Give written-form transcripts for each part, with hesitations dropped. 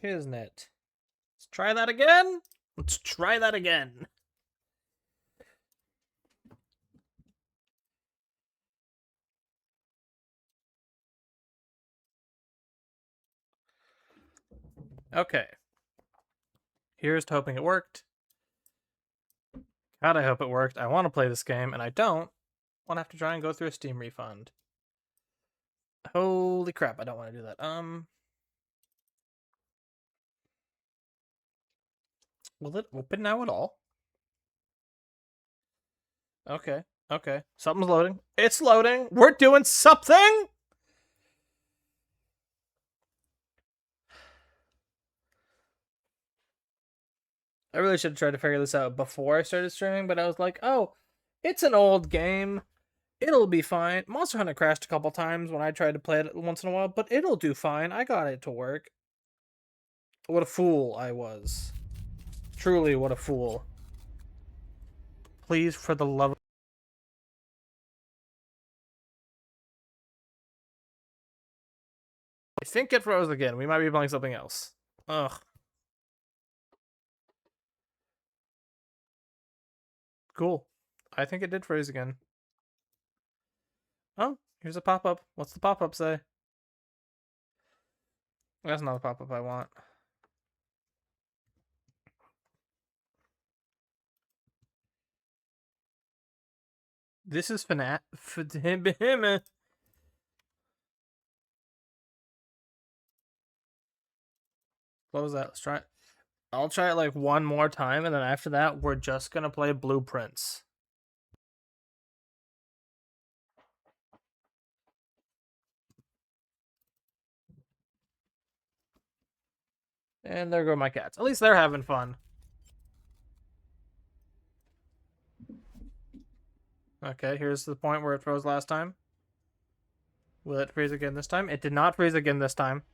isn't it? Let's try that again. Let's try that again. Okay. Here's to hoping it worked. God, I hope it worked. I want to play this game, and I don't want to have to try and go through a Steam refund. Holy crap, I don't want to do that. Will it open now at all? Okay, okay. Something's loading. It's loading! We're doing something! I really should have tried to figure this out before I started streaming, but I was like, oh, it's an old game. It'll be fine. Monster Hunter crashed a couple times when I tried to play it once in a while, but it'll do fine. I got it to work. What a fool I was. Truly, what a fool. Please, for the love of... I think it froze again. We might be playing something else. Ugh. Cool. I think it did freeze again. Oh, here's a pop-up. What's the pop-up say? That's not a pop-up I want. This is FNAF. What was that? Let's try it. I'll try it like one more time, and then after that, we're just gonna play Blueprints. And there go my cats. At least they're having fun. Okay, here's the point where it froze last time. Will it freeze again this time? It did not freeze again this time.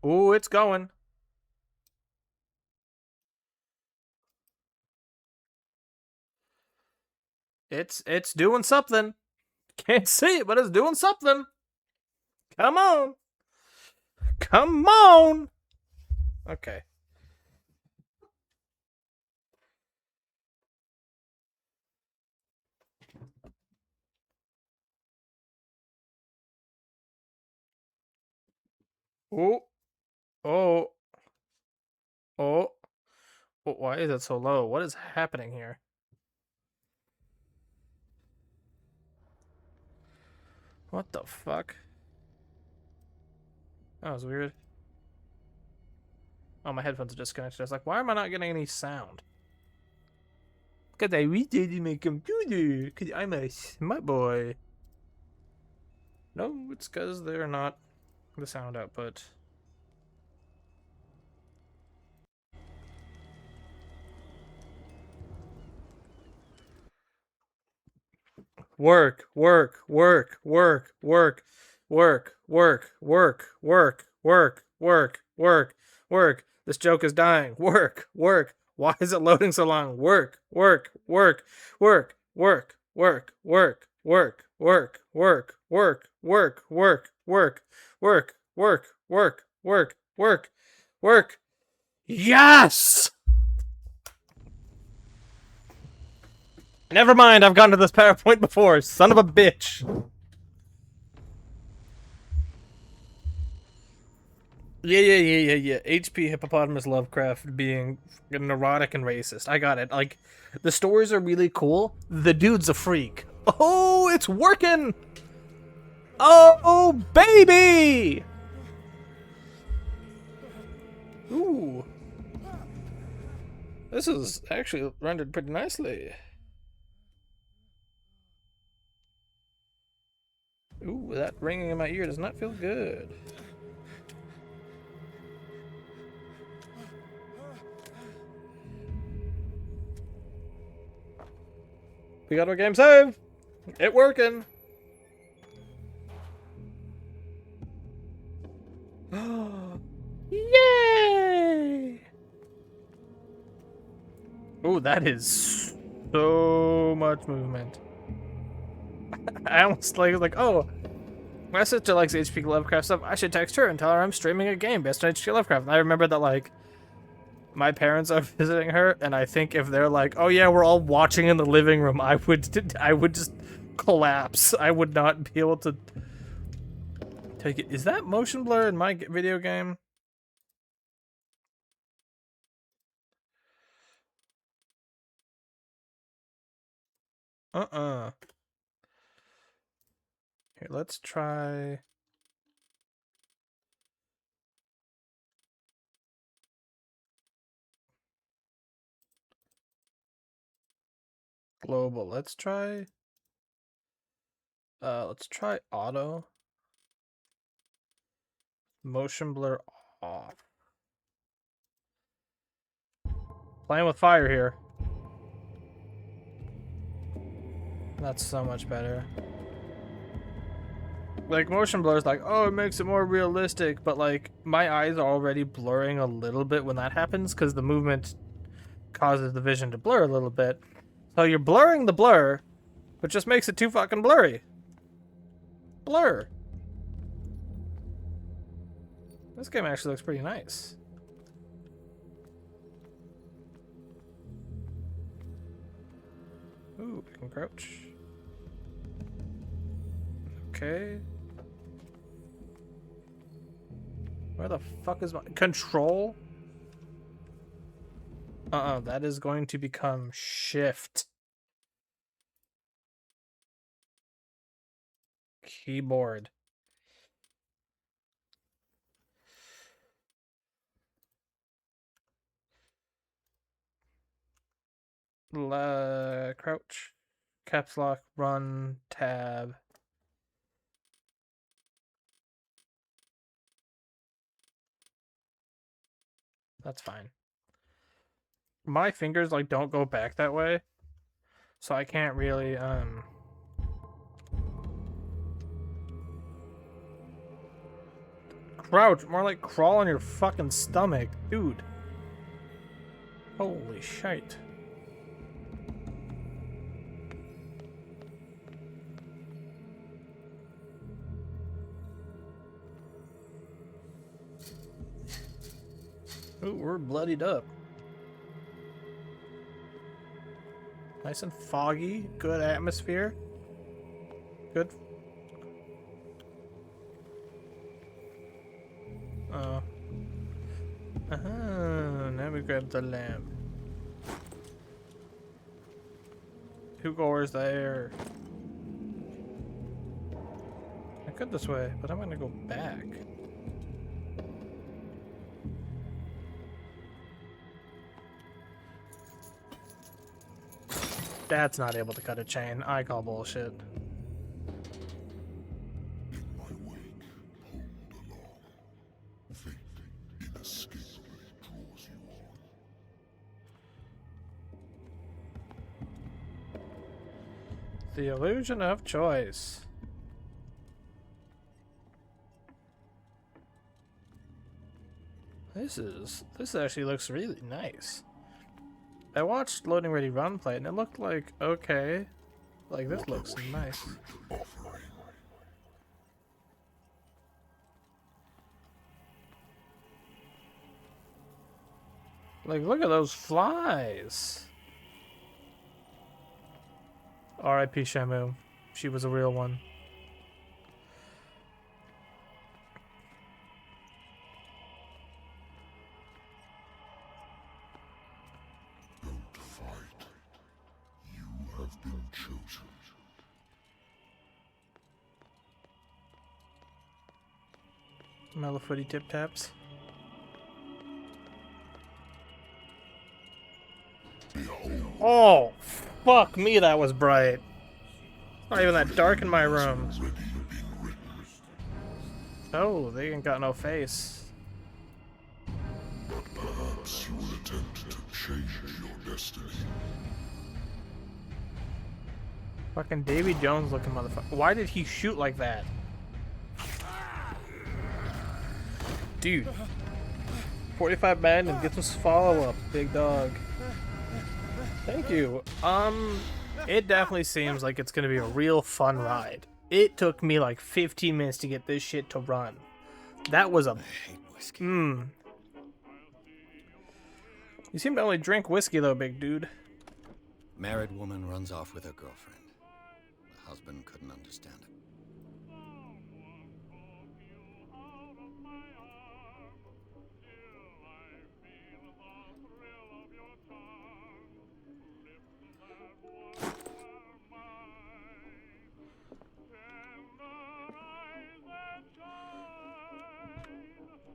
Ooh, it's going. It's doing something. Can't see it, but it's doing something. Come on. Come on. Okay. Oh. Oh. Oh. Oh, why is it so low? What is happening here? What the fuck? That was weird. Oh, my headphones are disconnected. I was like, why am I not getting any sound? Because I redid my computer. Because I'm a smart boy. No, it's because they're not the sound output. Work, work, work, work, work, work, work, work, work, work, work, work, work. This joke is dying. Work, work. Why is it loading so long? Work, work, work, work, work, work, work, work, work, work, work, work, work, work, work, work, work, work, work, work. Yes! Never mind, I've gone to this PowerPoint before, son of a bitch. Yeah. HP Hippopotamus Lovecraft being neurotic and racist. I got it. Like, the stories are really cool. The dude's a freak. Oh, it's working! Oh, baby! Ooh. This is actually rendered pretty nicely. Ooh, that ringing in my ear does not feel good. We got our game save! It working! Yay! Ooh, that is so much movement. I almost like, oh, My sister likes HP Lovecraft stuff. I should text her and tell her I'm streaming a game based on HP Lovecraft. And I remember that, like, my parents are visiting her, and I think if they're like, oh yeah, we're all watching in the living room, I would just collapse. I would not be able to take it. Is that motion blur in my video game? Here, let's try. Global. Let's try auto. Motion blur off. Playing with fire here. That's so much better. Like, motion blur is like, oh, it makes it more realistic, but like, my eyes are already blurring a little bit when that happens because the movement causes the vision to blur a little bit. So you're blurring the blur, but just makes it too fucking blurry. Blur. This game actually looks pretty nice. Ooh, I can crouch. Okay. Where the fuck is my control? That is going to become shift. Keyboard. Crouch, caps lock, run, tab. That's fine. My fingers like don't go back that way, so I can't really crouch. More like crawl on your fucking stomach, dude. Holy shit. Ooh, we're bloodied up. Nice and foggy. Good atmosphere. Good. Oh. Now we grab the lamp. Who goes there? I could this way, but I'm gonna go back. That's not able to cut a chain. I call bullshit. The illusion of choice. This actually looks really nice. I watched Loading Ready Run play and it looked like okay. Like this looks nice. Like look at those flies. R.I.P. Shamu. She was a real one. Don't fight. You have been chosen. Mellow footy tip taps. Oh, fuck me, that was bright. Not even that dark in my room. Oh, they ain't got no face. But perhaps you will attempt to change your destiny. Fucking Davy Jones looking motherfucker. Why did he shoot like that? Dude. 45 Magnum, get some follow-up, big dog. Thank you. It definitely seems like it's gonna be a real fun ride. It took me like 15 minutes to get this shit to run. That was a... I hate whiskey. You seem to only drink whiskey though, big dude. Married woman runs off with her girlfriend. The husband couldn't understand it.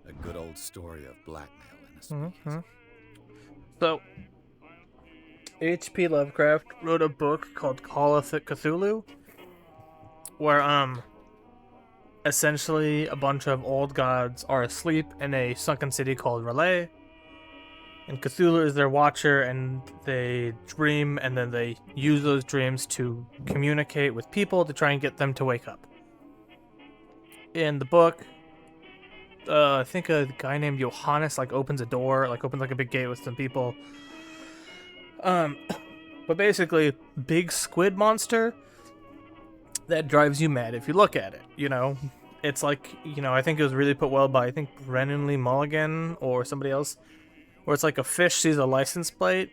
A good old story of blackmail in a speakeasy. So, H.P. Lovecraft wrote a book called Call of Cthulhu, where, essentially a bunch of old gods are asleep in a sunken city called Relay, and Cthulhu is their watcher, and they dream, and then they use those dreams to communicate with people to try and get them to wake up. In the book, I think a guy named Johannes opens a door, opens a big gate with some people. But basically, big squid monster that drives you mad if you look at it. It's I think it was really put well by Brennan Lee Mulligan or somebody else, where it's like a fish sees a license plate.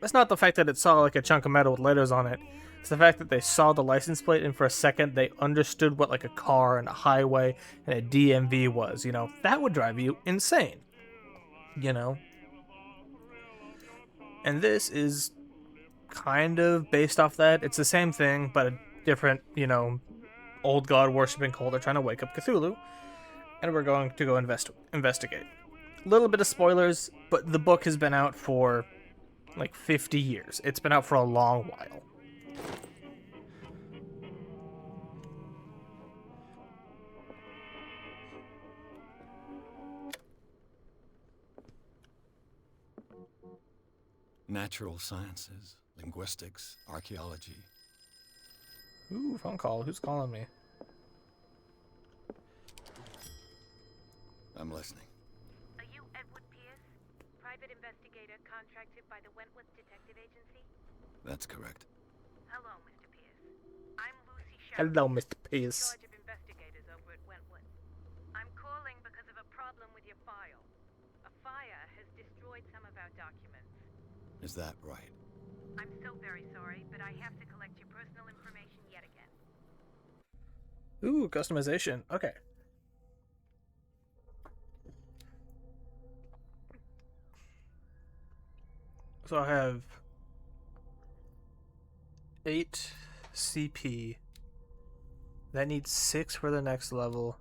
It's not the fact that it saw a chunk of metal with letters on it. It's the fact that they saw the license plate and for a second they understood what a car and a highway and a DMV was. That would drive you insane. And this is kind of based off that. It's the same thing, but a different, old god worshipping cult are trying to wake up Cthulhu. And we're going to go investigate. A little bit of spoilers, but the book has been out for 50 years. It's been out for a long while. Natural sciences, linguistics, archaeology. Ooh, phone call. Who's calling me? I'm listening. Are you Edward Pierce, private investigator contracted by the Wentworth Detective Agency? That's correct. Hello, Mr. Pierce. I'm Lucy Sheriff. Hello, Mr. In Pierce. charge of investigators over at Wentworth. I'm calling because of a problem with your file. A fire has destroyed some of our documents. Is that right? I'm so very sorry, but I have to collect your personal information yet again. Ooh, customization. Okay. So I have 8 CP. That needs 6 for the next level.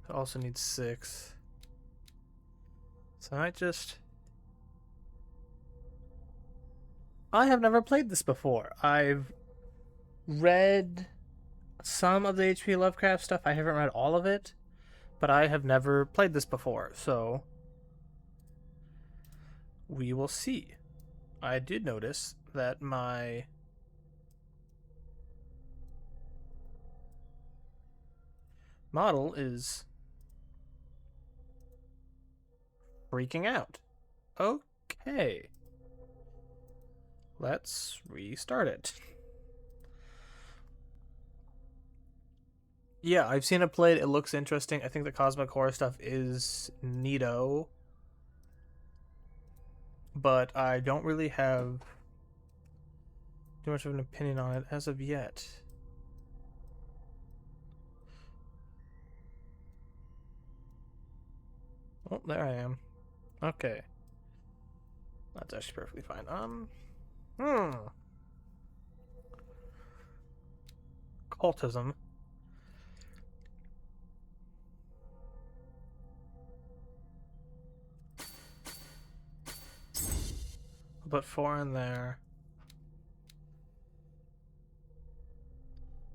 It also needs 6. So I have never played this before. I've read some of the H.P. Lovecraft stuff. I haven't read all of it, but I have never played this before, so we will see. I did notice that my model is freaking out. Okay. Let's restart it. Yeah, I've seen it played. It looks interesting. I think the cosmic horror stuff is neato. But I don't really have too much of an opinion on it as of yet. Oh, there I am. Okay. That's actually perfectly fine. Cultism. Put 4 in there.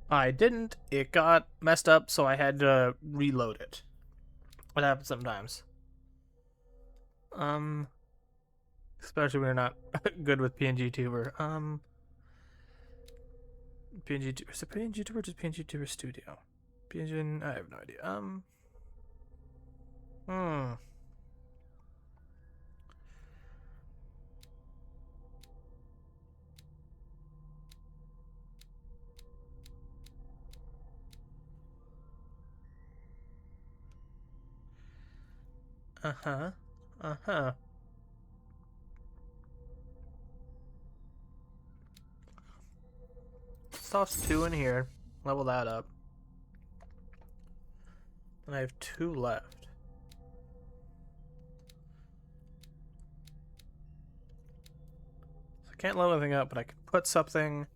I didn't. It got messed up, so I had to reload it. It happens sometimes. Especially when you're not good with PNGTuber. PNGTuber. Is it PNGTuber or just PNGTuber Studio? PNG. I have no idea. Uh-huh. Uh-huh. Let's toss 2 in here. Level that up. And I have 2 left. So I can't level anything up, but I can put something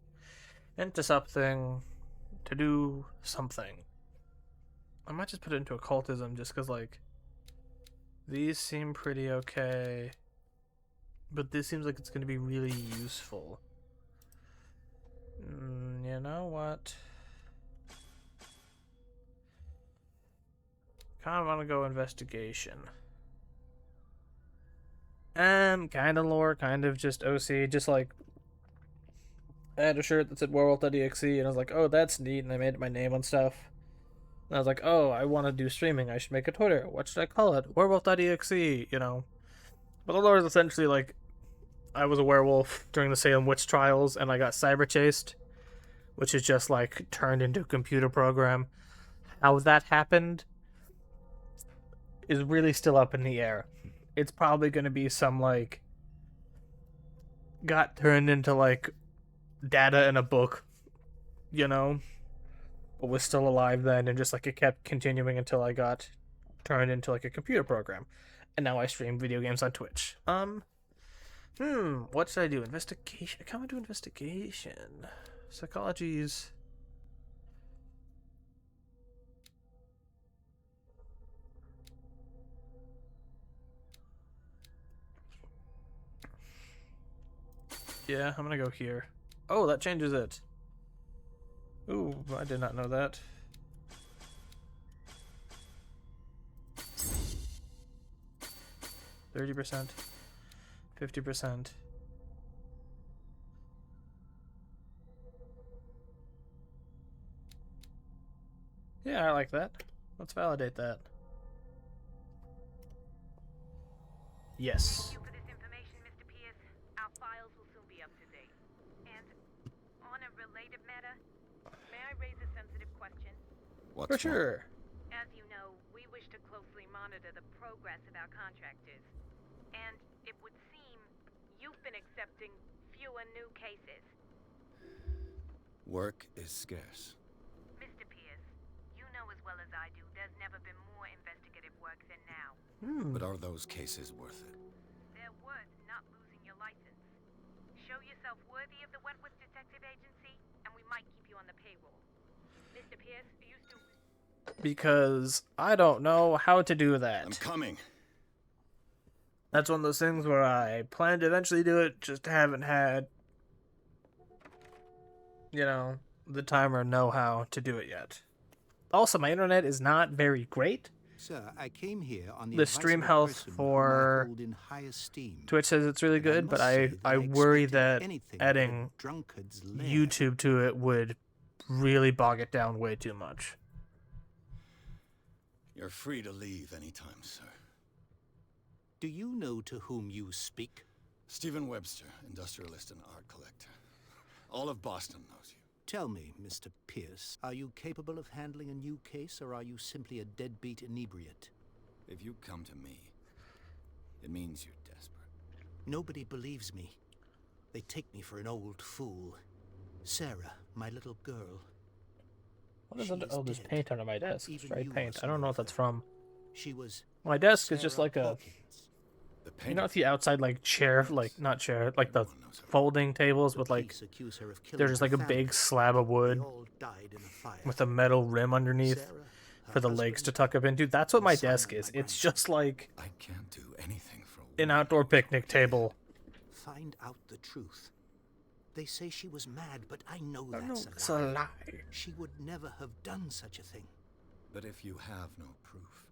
into something to do something. I might just put it into occultism just because, like, these seem pretty okay. But this seems like it's going to be really useful. You know what? Kind of want to go investigation. Kind of lore, kind of just OC. Just like, I had a shirt that said Werewolf.exe, and I was like, oh, that's neat, and I made my name on stuff. And I was like, oh, I want to do streaming. I should make a Twitter. What should I call it? Werewolf.exe, you know. But the lore is essentially like, I was a werewolf during the Salem witch trials, and I got cyber chased, which is just like turned into a computer program. How that happened is really still up in the air. It's probably going to be some like got turned into like data in a book, you know, but was still alive then, and just like it kept continuing until I got turned into like a computer program, and now I stream video games on Twitch. What should I do? Investigation. I kind of do investigation. Psychology's. Yeah, I'm gonna go here. Oh, that changes it. Ooh, I did not know that. %, 50%. Yeah, I like that. Let's validate that. Yes. Thank you for this information, Mr. Pierce. Our files will soon be up to date. And on a related matter, may I raise a sensitive question? What's For sure. As you know, we wish to closely monitor the progress of our contractors. And it would seem you've been accepting fewer new cases. Work is scarce. Mr. Pierce, you know as well as I do there's never been more investigative work than now. But are those cases worth it? They're worth not losing your license. Show yourself worthy of the Wentworth Detective Agency, and we might keep you on the payroll. Mr. Pierce, are you still... Because I don't know how to do that. I'm coming. That's one of those things where I plan to eventually do it, just haven't had, you know, the time or know-how to do it yet. Also, my internet is not very great. Sir, I came here on the The advice stream of a health person whom I for hold in high esteem. Twitch says it's really And I good, must but say that I worry expected that anything but a adding drunkard's lair. YouTube to it would really bog it down way too much. You're free to leave anytime, sir. Do you know to whom you speak? Stephen Webster, industrialist and art collector. All of Boston knows you. Tell me, Mr. Pierce, are you capable of handling a new case, or are you simply a deadbeat inebriate? If you come to me, it means you're desperate. Nobody believes me. They take me for an old fool. Sarah, my little girl. What is She under? is Oh, there's dead. paint under my desk. Even Straight you paint. are I don't know what sorry that's for her. from. She was My desk is just Sarah like a, Hawkins. The you painter. know, the outside like chair, like not chair, like the Everyone knows her. folding tables The with like police accuse her of killing there's just her like a family. big slab of They wood all died in a fire. with a metal rim underneath Sarah, her for the legs to husband, tuck up into. That's what and my Simon, desk is. my It's just like I can't do anything for a an woman. outdoor picnic table. Find out the truth. They say she was mad, but I know I know that's it's a a lie. lie. She would never have done such a thing. But if you have no proof,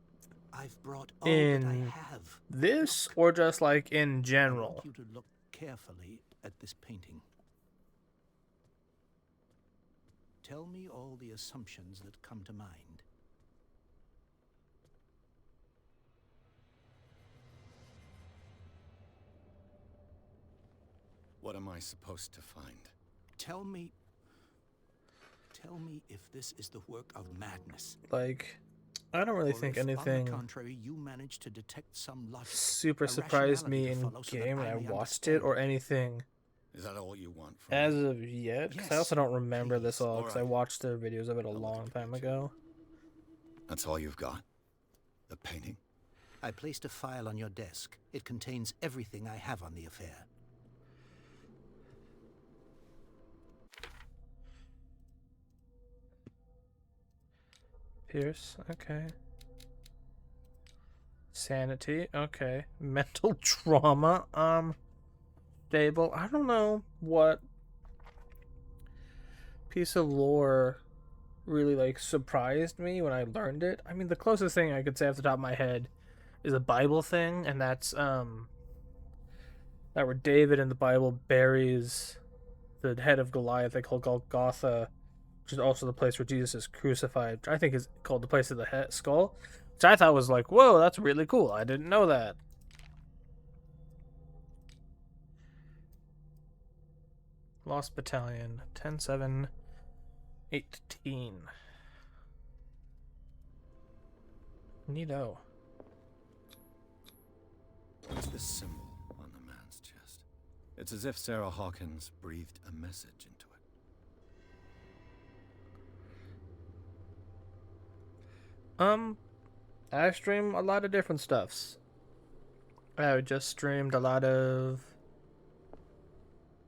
I've brought all that I In have. this or just like in I general? want you to look carefully at this painting. Tell me all the assumptions that come to mind. what am I supposed to find? Tell me if this is the work of madness. Like I don't really Or think if, on the anything contrary, you manage to detect some logic, super a surprised rationality me to in follow so that game when I may watched it, or understand anything Is that all you want from as me? of yet. Because I Yes, also don't remember this please. all, because I Alright. watched the videos of it a I'll look long at the time picture. ago. That's all you've got? The painting? I placed a file on your desk. It contains everything I have on the affair. Pierce, okay. Sanity, okay. Mental trauma, stable. I don't know what piece of lore really like surprised me when I learned it. I mean, the closest thing I could say off the top of my head is a Bible thing, and that's that where David in the Bible buries the head of Goliath. They call Golgotha, which is also the place where Jesus is crucified. Which I think is called the place of the skull, which I thought was like, whoa, that's really cool. I didn't know that. Lost Battalion, 10-7-18. Neato. What's this symbol on the man's chest? It's as if Sarah Hawkins breathed a message into it. I stream a lot of different stuffs. I just streamed a lot of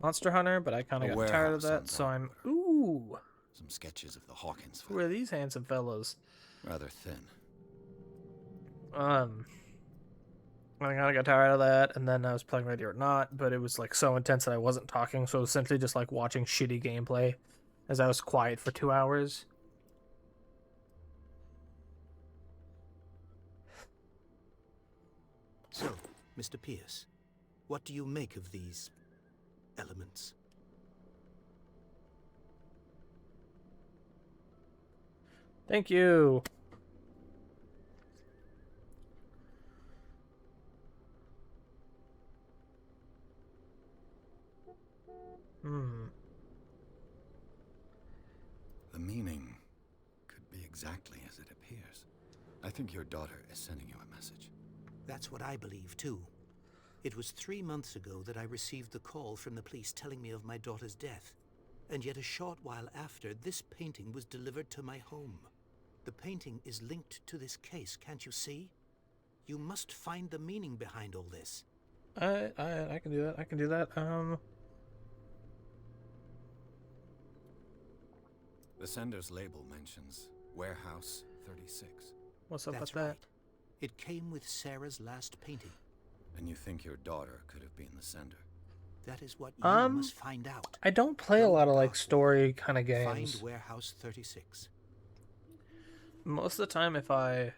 Monster Hunter, but I kind of A got tired of warehouse on that, so I'm... Darkwater. Ooh! Some sketches of the Hawkins Who are family. these handsome fellows? Rather thin. I kind of got tired of that, and then I was playing Ready or Not, but it was like so intense that I wasn't talking, so it was essentially just like watching shitty gameplay as I was quiet for 2 hours. So, Mr. Pierce, what do you make of these elements? Thank you! The meaning could be exactly as it appears. I think your daughter is sending you a message. That's what I believe, too. It was 3 months ago that I received the call from the police telling me of my daughter's death. And yet a short while after, this painting was delivered to my home. The painting is linked to this case, can't you see? You must find the meaning behind all this. I can do that. I can do that. The sender's label mentions Warehouse 36. What's up That's with that? right. It came with Sarah's last painting. And you think your daughter could have been the sender? That is what you must find out. I don't play a Go lot of like Darkwater. story kind of Find games. Warehouse 36. Most of the time, if I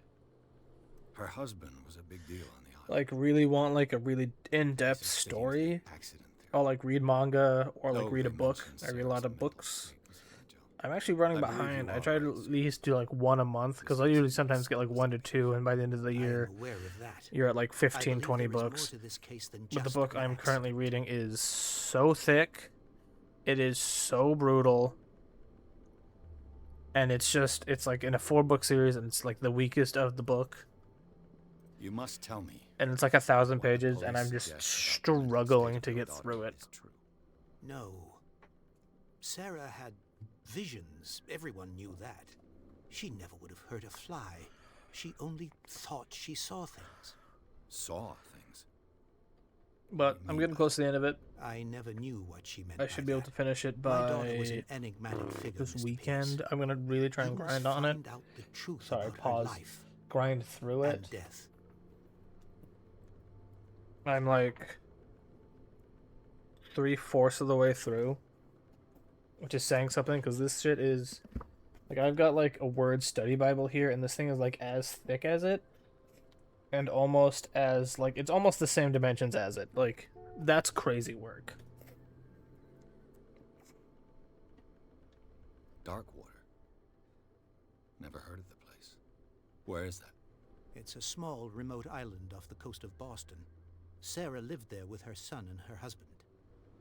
Her husband was a big deal on the island. like really want like a really in-depth He's sticking to story, the accident theory. I'll like read manga or like Though read a they book. mention I read a lot Sarah's of mental books. state was fragile. I'm actually running I believe behind. you I are try to right, at least do like one a month because I usually sometimes get like 1 to 2, and by the end of the I year, am aware of that. you're at like I 15, believe 20 there is more books. to this case than But the just book I'm romance. currently reading is so thick. It is so brutal. And it's like in a 4-book series, and it's like the weakest of the book. You must tell me. And it's like 1,000 what the pages, and I'm police just suggest about the mental struggling state to of your get daughter through it. is true. No. Sarah had visions. Everyone knew that. She never would have hurt a fly. She only thought she saw things. Saw things. But I'm getting close to the end of it. I never knew what she meant. I should by be able that. to finish it My daughter was by an enigmatic figure, this Mr. weekend. Pierce. I'm gonna really try You and must grind on it. find out the truth Sorry, about pause. her life Grind through and it. death. I'm like 3/4 of the way through, which is saying something because this shit is like I've got like a word study Bible here, and this thing is like as thick as it, and almost as like it's almost the same dimensions as it. Like that's crazy work. Darkwater. Never heard of the place. Where is that? It's a small, remote island off the coast of Boston. Sarah lived there with her son and her husband.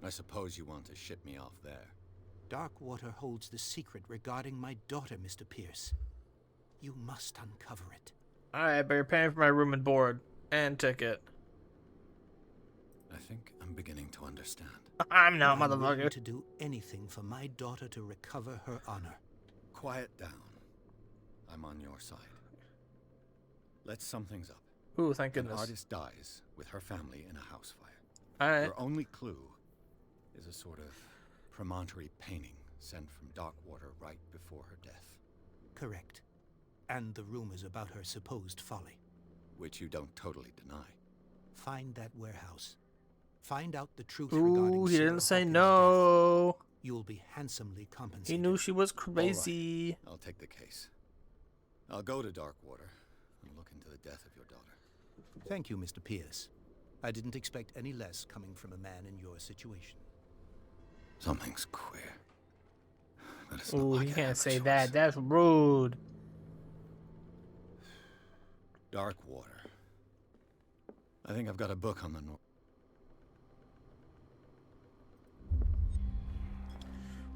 I suppose you want to ship me off there. Darkwater holds the secret regarding my daughter, Mr. Pierce. You must uncover it. Alright, but you're paying for my room and board. And ticket. I think I'm beginning to understand. I'm not, I'm willing motherfucker. to do anything for my daughter to recover her honor. Quiet down. I'm on your side. Let's sum things up. Ooh, thank An goodness. artist dies with her family in a house fire. Alright. Your only clue is a sort of promontory painting sent from Darkwater right before her death, Correct. And the rumors about her supposed folly. which you don't totally deny. Find that warehouse. Find out the truth regarding Ooh, he Sarah didn't say Hawkins' no. death. You'll be handsomely compensated. He knew she was crazy. I'll take the case. I'll go to Darkwater and look into the death of your daughter. Thank you, Mr. Pierce. I didn't expect any less coming from a man in your situation. Something's queer. But it's not Ooh, like he I can't have a say choice. that. That's rude. Darkwater. I think I've got a book on the north.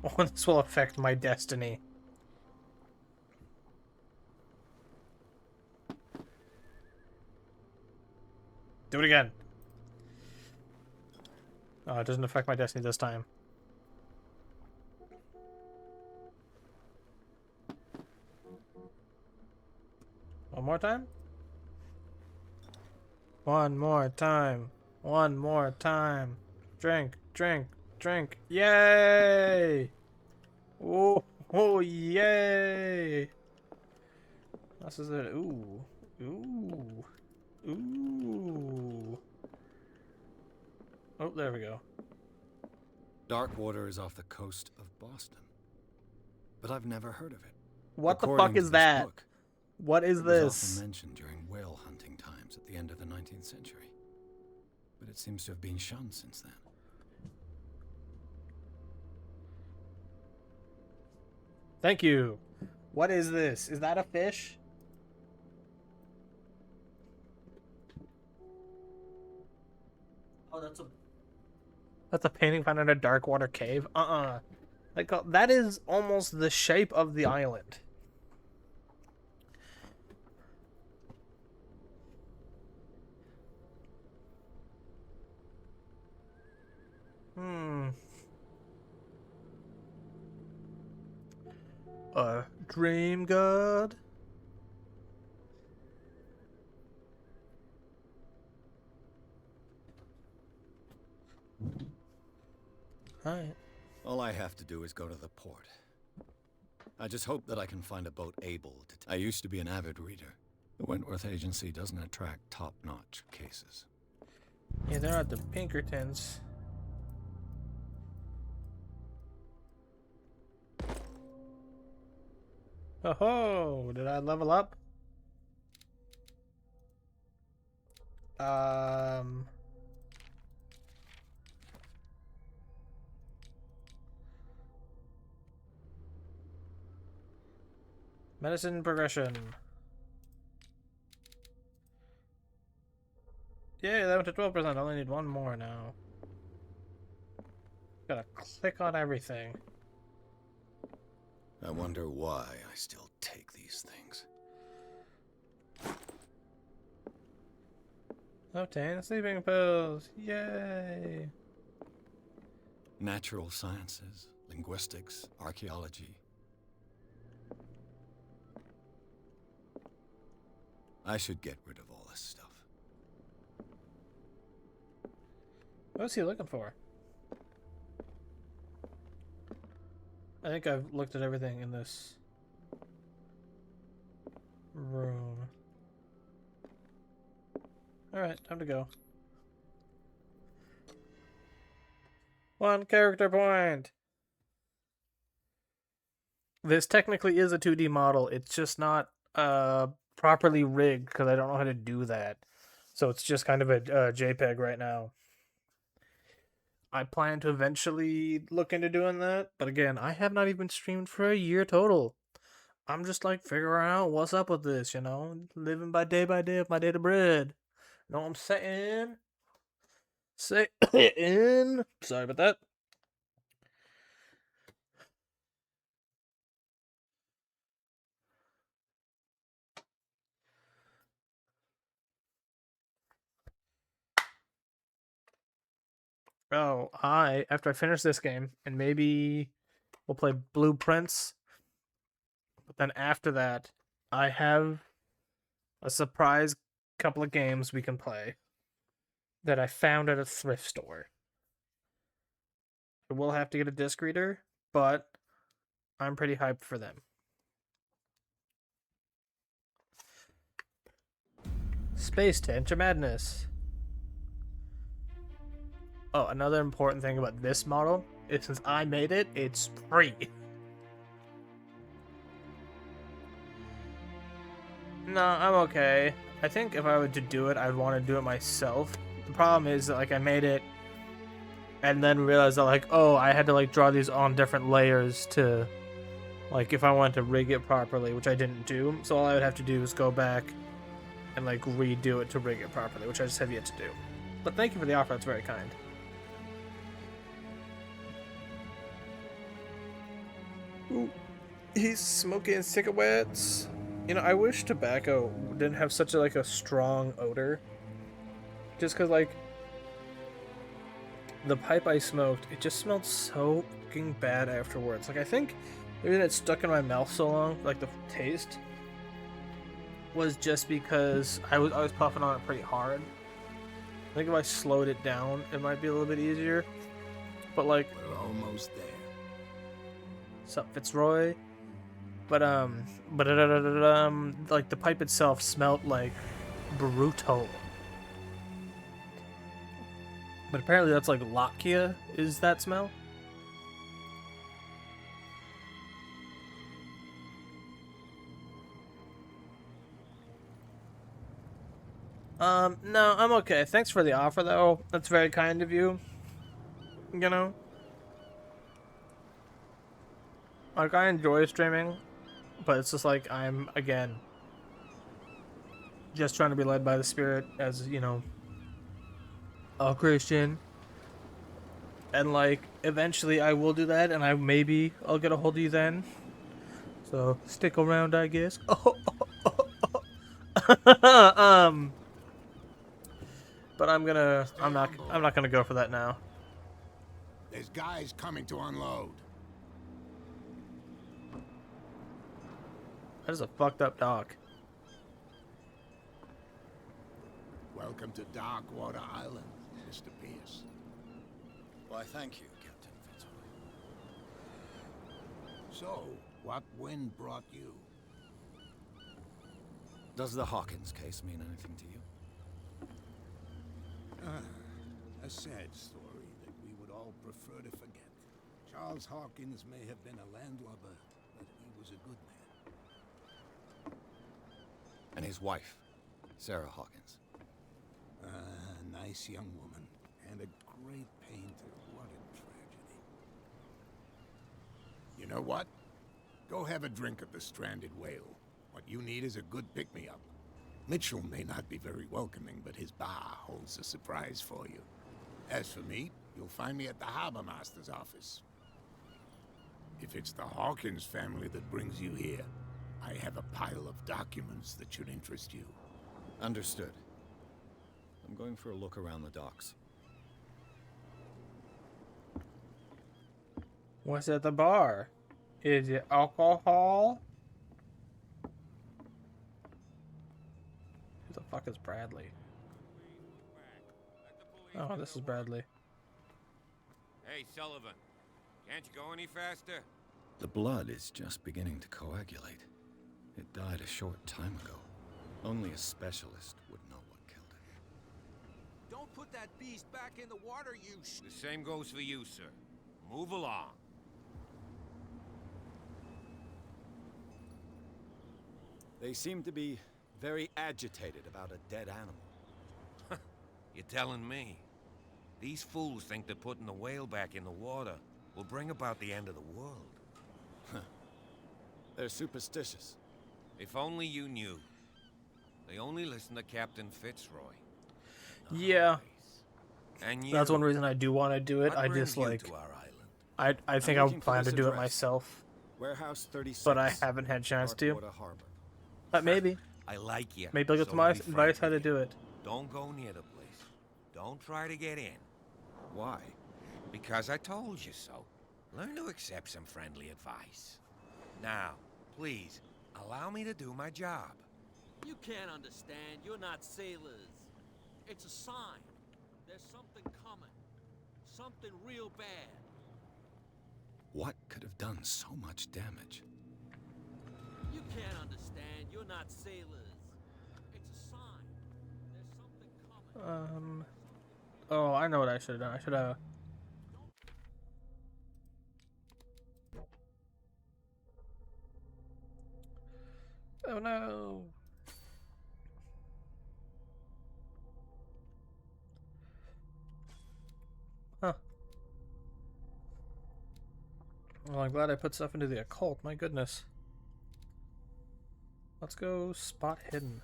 Oh, this will affect my destiny. Do it again. Oh, it doesn't affect my destiny this time. One more time? One more time. One more time. Drink, drink, drink. Yay! Oh, oh, yay! This is it. Ooh. Ooh. Ooh. Oh, there we go. Darkwater is off the coast of Boston. But I've never heard of it. What the According fuck to is this that? book, What is it was this? often mentioned during whale hunting times at the end of the 19th century. But it seems to have been shunned since then. Thank you. What is this? Is that a fish? Oh, that's a painting found in a dark water cave. Like that is almost the shape of the island. Dream god. Alright. All I have to do is go to the port. I just hope that I can find a boat able to... I used to be an avid reader. The Wentworth Agency doesn't attract top-notch cases. Yeah, they're at the Pinkertons. Oh ho! Did I level up? Medicine progression. Yay, that went to 12%. I only need one more now. Gotta click on everything. I wonder why I still take these things. Obtain sleeping pills. Yay! Natural sciences, linguistics, archaeology. I should get rid of all this stuff. What's he looking for? I think I've looked at everything in this room. Alright, time to go. 1 character point! This technically is a 2D model. It's just not properly rigged because I don't know how to do that. So it's just kind of a JPEG right now. I plan to eventually look into doing that, but again, I have not even streamed for a year total. I'm just like figuring out what's up with this, you know, living by day of my day to bread. Know what I'm saying? Sorry about that. Oh, after I finish this game, and maybe we'll play Blueprints. But then after that, I have a surprise couple of games we can play that I found at a thrift store. I will have to get a disc reader, but I'm pretty hyped for them. Space to Enter Madness. Oh, another important thing about this model is since I made it, it's free. No, I'm okay. I think if I were to do it, I'd want to do it myself. The problem is that, like, I made it and then realized that, like, oh, I had to, like, draw these on different layers to, like, if I wanted to rig it properly, which I didn't do. So all I would have to do is go back and, like, redo it to rig it properly, which I just have yet to do. But thank you for the offer, that's very kind. Ooh, he's smoking cigarettes. You know, I wish tobacco didn't have such a strong odor. Just because, like, the pipe I smoked, it just smelled so fucking bad afterwards. Like, I think the reason it stuck in my mouth so long, like the taste, was just because I was puffing on it pretty hard. I think if I slowed it down, it might be a little bit easier. But, like, We're almost there. Sup, Fitzroy? But like the pipe itself smelled like brutal. But apparently that's like Lakia is that smell. No, I'm okay. Thanks for the offer though. That's very kind of you. You know? Like, I enjoy streaming, but it's just like I'm, again, just trying to be led by the Spirit as, you know, a Christian. And, like, eventually I will do that, and I'll get a hold of you then. So, stick around, I guess. But I'm not gonna go for that now. There's guys coming to unload. That is a fucked up dock. Welcome to Darkwater Island, Mr. Pierce. Why, thank you, Captain Fitzroy. So, what wind brought you? Does the Hawkins case mean anything to you? A sad story that we would all prefer to forget. Charles Hawkins may have been a landlubber, but he was a good man. And his wife, Sarah Hawkins. A nice young woman, and a great painter. What a tragedy. You know what? Go have a drink at the Stranded Whale. What you need is a good pick-me-up. Mitchell may not be very welcoming, but his bar holds a surprise for you. As for me, you'll find me at the Harbor Master's office. If it's the Hawkins family that brings you here, I have a pile of documents that should interest you. Understood. I'm going for a look around the docks. What's at the bar? Is it alcohol? Who the fuck is Bradley? Oh, this is Bradley. Hey, Sullivan. Can't you go any faster? The blood is just beginning to coagulate. It died a short time ago. Only a specialist would know what killed it. Don't put that beast back in the water, you The same goes for you, sir. Move along. They seem to be very agitated about a dead animal. You're telling me? These fools think that putting the whale back in the water will bring about the end of the world. They're superstitious. If only you knew. They only listen to Captain Fitzroy. Yeah. And you, That's one reason I do want to do it. what I brings just you like to our island? I think I'm I'm looking for fine to this do it address. myself. Warehouse 36. But I haven't had a chance to. Darkwater Harbor. But maybe. I like you. Maybe I'll get so to my I'll be advice frank how to with you. do it. Don't go near the place. Don't try to get in. Why? Because I told you so. Learn to accept some friendly advice. Now, please, allow me to do my job. You can't understand. You're not sailors. It's a sign. There's something coming. Something real bad. What could have done so much damage? You can't understand. You're not sailors. It's a sign. There's something coming. Oh, I know what I should have done. I should have. Oh no. Huh. Well, I'm glad I put stuff into the occult. My goodness. Let's go spot hidden.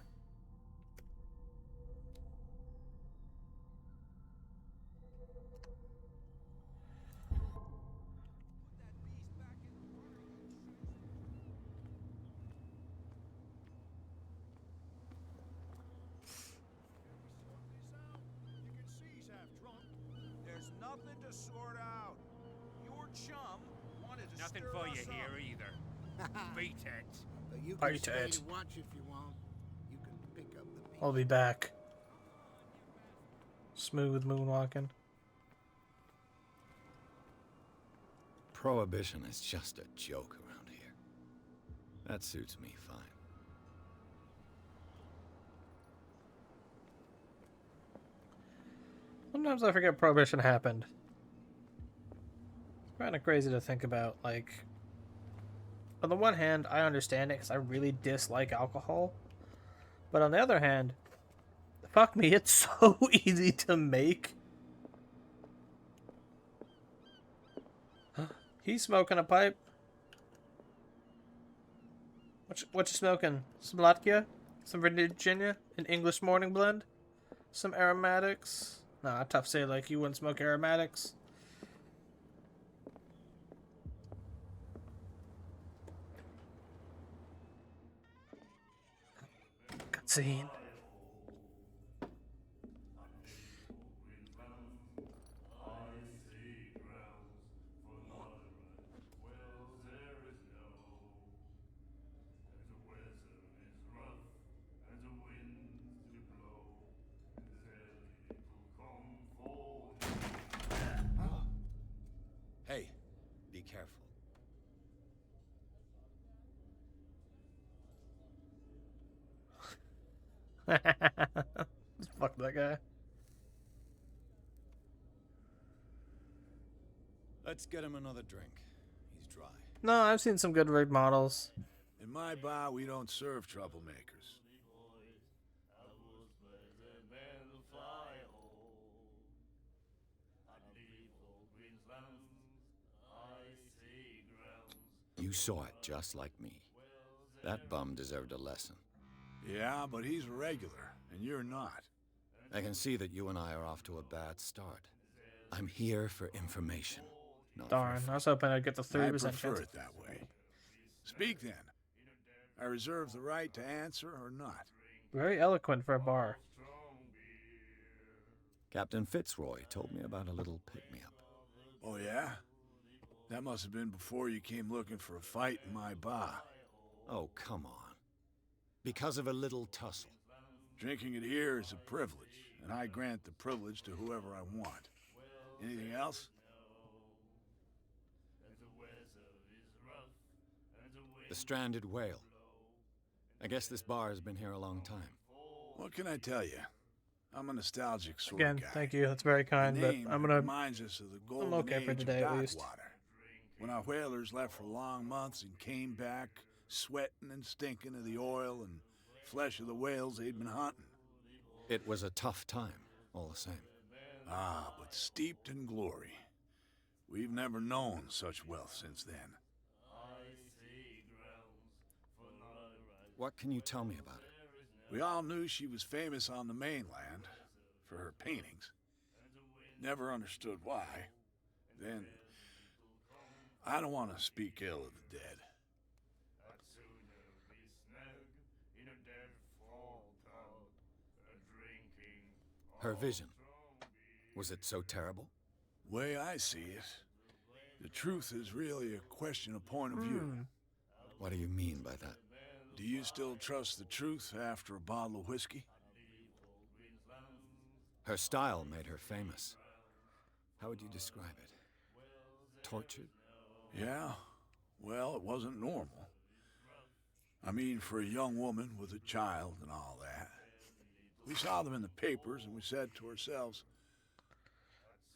There's nothing to sort out. Your chum wanted to Nothing stir for you us up. here either. Beat it. But you can Bite stay it. to watch if you want. You can pick up the pieces. I'll be back. Smooth moonwalking. Prohibition is just a joke around here. That suits me fine. Sometimes I forget Prohibition happened. It's kind of crazy to think about. Like, on the one hand, I understand it because I really dislike alcohol. But on the other hand, fuck me, it's so easy to make. He's smoking a pipe. What you smoking? Some latke? Some Virginia? An English morning blend? Some aromatics? Nah, tough to say, like, you wouldn't smoke aromatics. Cutscene. Hey, be careful. Fuck that guy. Let's get him another drink. He's dry. No, I've seen some good rig models. In my bar, we don't serve troublemakers. You saw it just like me. That bum deserved a lesson. Yeah, but he's a regular, and you're not. I can see that you and I are off to a bad start. I'm here for information. Not Darn, for I was hoping I'd get the I 30% prefer chance. it that way. Speak then. I reserve the right to answer or not. Very eloquent for a bar. Captain Fitzroy told me about a little pick-me-up. Oh, yeah? That must have been before you came looking for a fight in my bar. Oh, come on. Because of a little tussle. Drinking it here is a privilege, and I grant the privilege to whoever I want. Anything else? The stranded whale. I guess this bar has been here a long time. What can I tell you? I'm a nostalgic sort Again, of guy. thank you. That's very kind, The but name I'm gonna. reminds us of the golden okay for age today, of at least. Darkwater, when our whalers left for long months and came back sweating and stinking of the oil and flesh of the whales they'd been hunting. It was a tough time, all the same. Ah, but steeped in glory. We've never known such wealth since then. What can you tell me about it? We all knew she was famous on the mainland for her paintings. Never understood why. Then, I don't want to speak ill of the dead. Her vision. Was it so terrible? Way I see it, the truth is really a question of point of view. What do you mean by that? Do you still trust the truth after a bottle of whiskey? Her style made her famous. How would you describe it? Tortured? Yeah, well, it wasn't normal. I mean, for a young woman with a child and all that. We saw them in the papers and we said to ourselves,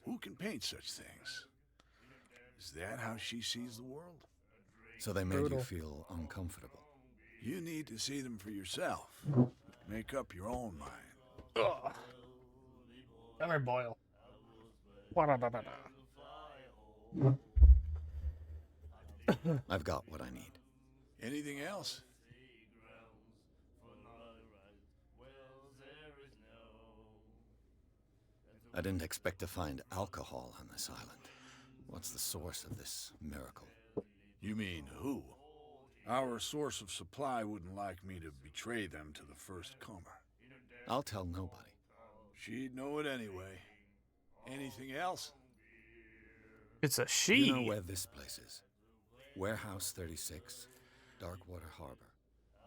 who can paint such things? Is that how she sees the world? So they made Brutal. you feel uncomfortable. You need to see them for yourself. Make up your own mind. Ugh. Come here, Boyle. Wa-da-da-da-da. I've got what I need. Anything else? I didn't expect to find alcohol on this island. What's the source of this miracle? You mean who? Our source of supply wouldn't like me to betray them to the first comer. I'll tell nobody. She'd know it anyway. Anything else? It's a she. You know where this place is? Warehouse 36, Darkwater Harbor.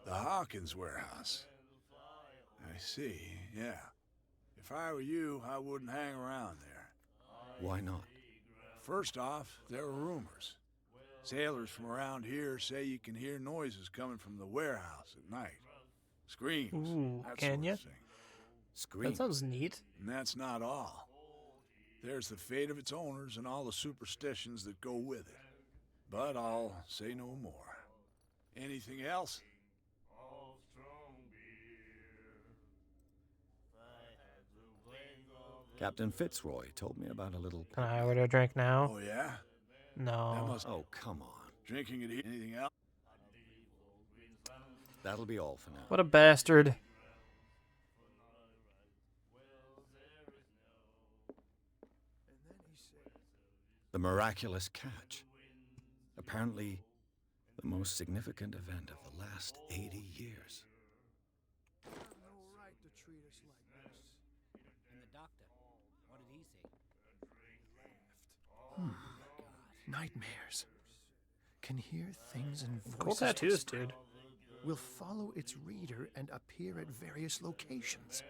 The Hawkins warehouse. I see, yeah. If I were you, I wouldn't hang around there. Why not? First off, there are rumors. Sailors from around here say you can hear noises coming from the warehouse at night. Screams, Ooh, that can sort ya? of thing. Scream. That sounds neat. And that's not all. There's the fate of its owners and all the superstitions that go with it. But I'll say no more. Anything else? Captain Fitzroy told me about a little... Can I order a drink now? Oh, yeah? That No. must... Oh, come on. Drinking and eating. Anything else? That'll be all for now. What a bastard. The miraculous catch. Apparently, the most significant event of the last 80 years. And the doctor, what did he say? Nightmares. Can hear things and voices. Cool tattoos, dude. Will follow its reader and appear at various locations,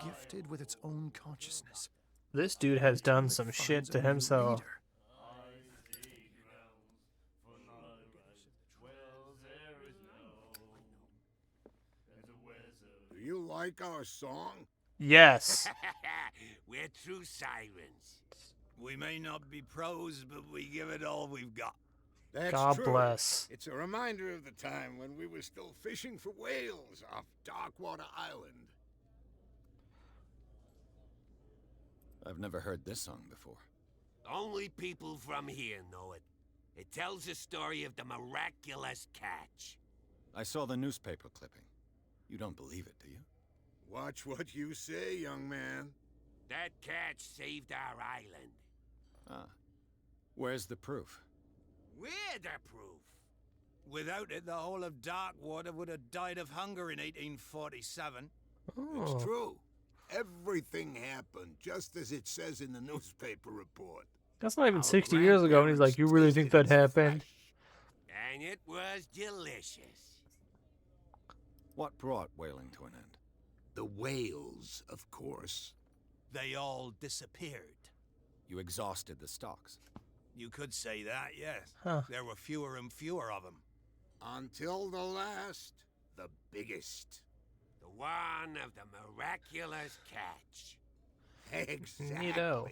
gifted with its own consciousness. This dude has done some Finds shit a to new himself. reader. Do you like our song? Yes. We're true sirens. We may not be pros, but we give it all we've got. That's God true. bless. It's a reminder of the time when we were still fishing for whales off Darkwater Island. I've never heard this song before. Only people from here know it. It tells the story of the miraculous catch. I saw the newspaper clipping. You don't believe it, do you? Watch what you say, young man. That catch saved our island. Ah. Where's the proof? We're the proof. Without it, the whole of Darkwater would have died of hunger in 1847. Oh. It's true. Everything happened just as it says in the newspaper report. That's not even Our 60 years ago, and he's like, you really think that grandparents happened? tasted And it was delicious. What brought whaling to an end? the whales, of course. They all disappeared. You exhausted the stocks. You could say that, yes. Huh. There were fewer and fewer of them. Until the last, the biggest. The one of the miraculous catch. Exactly. Neato.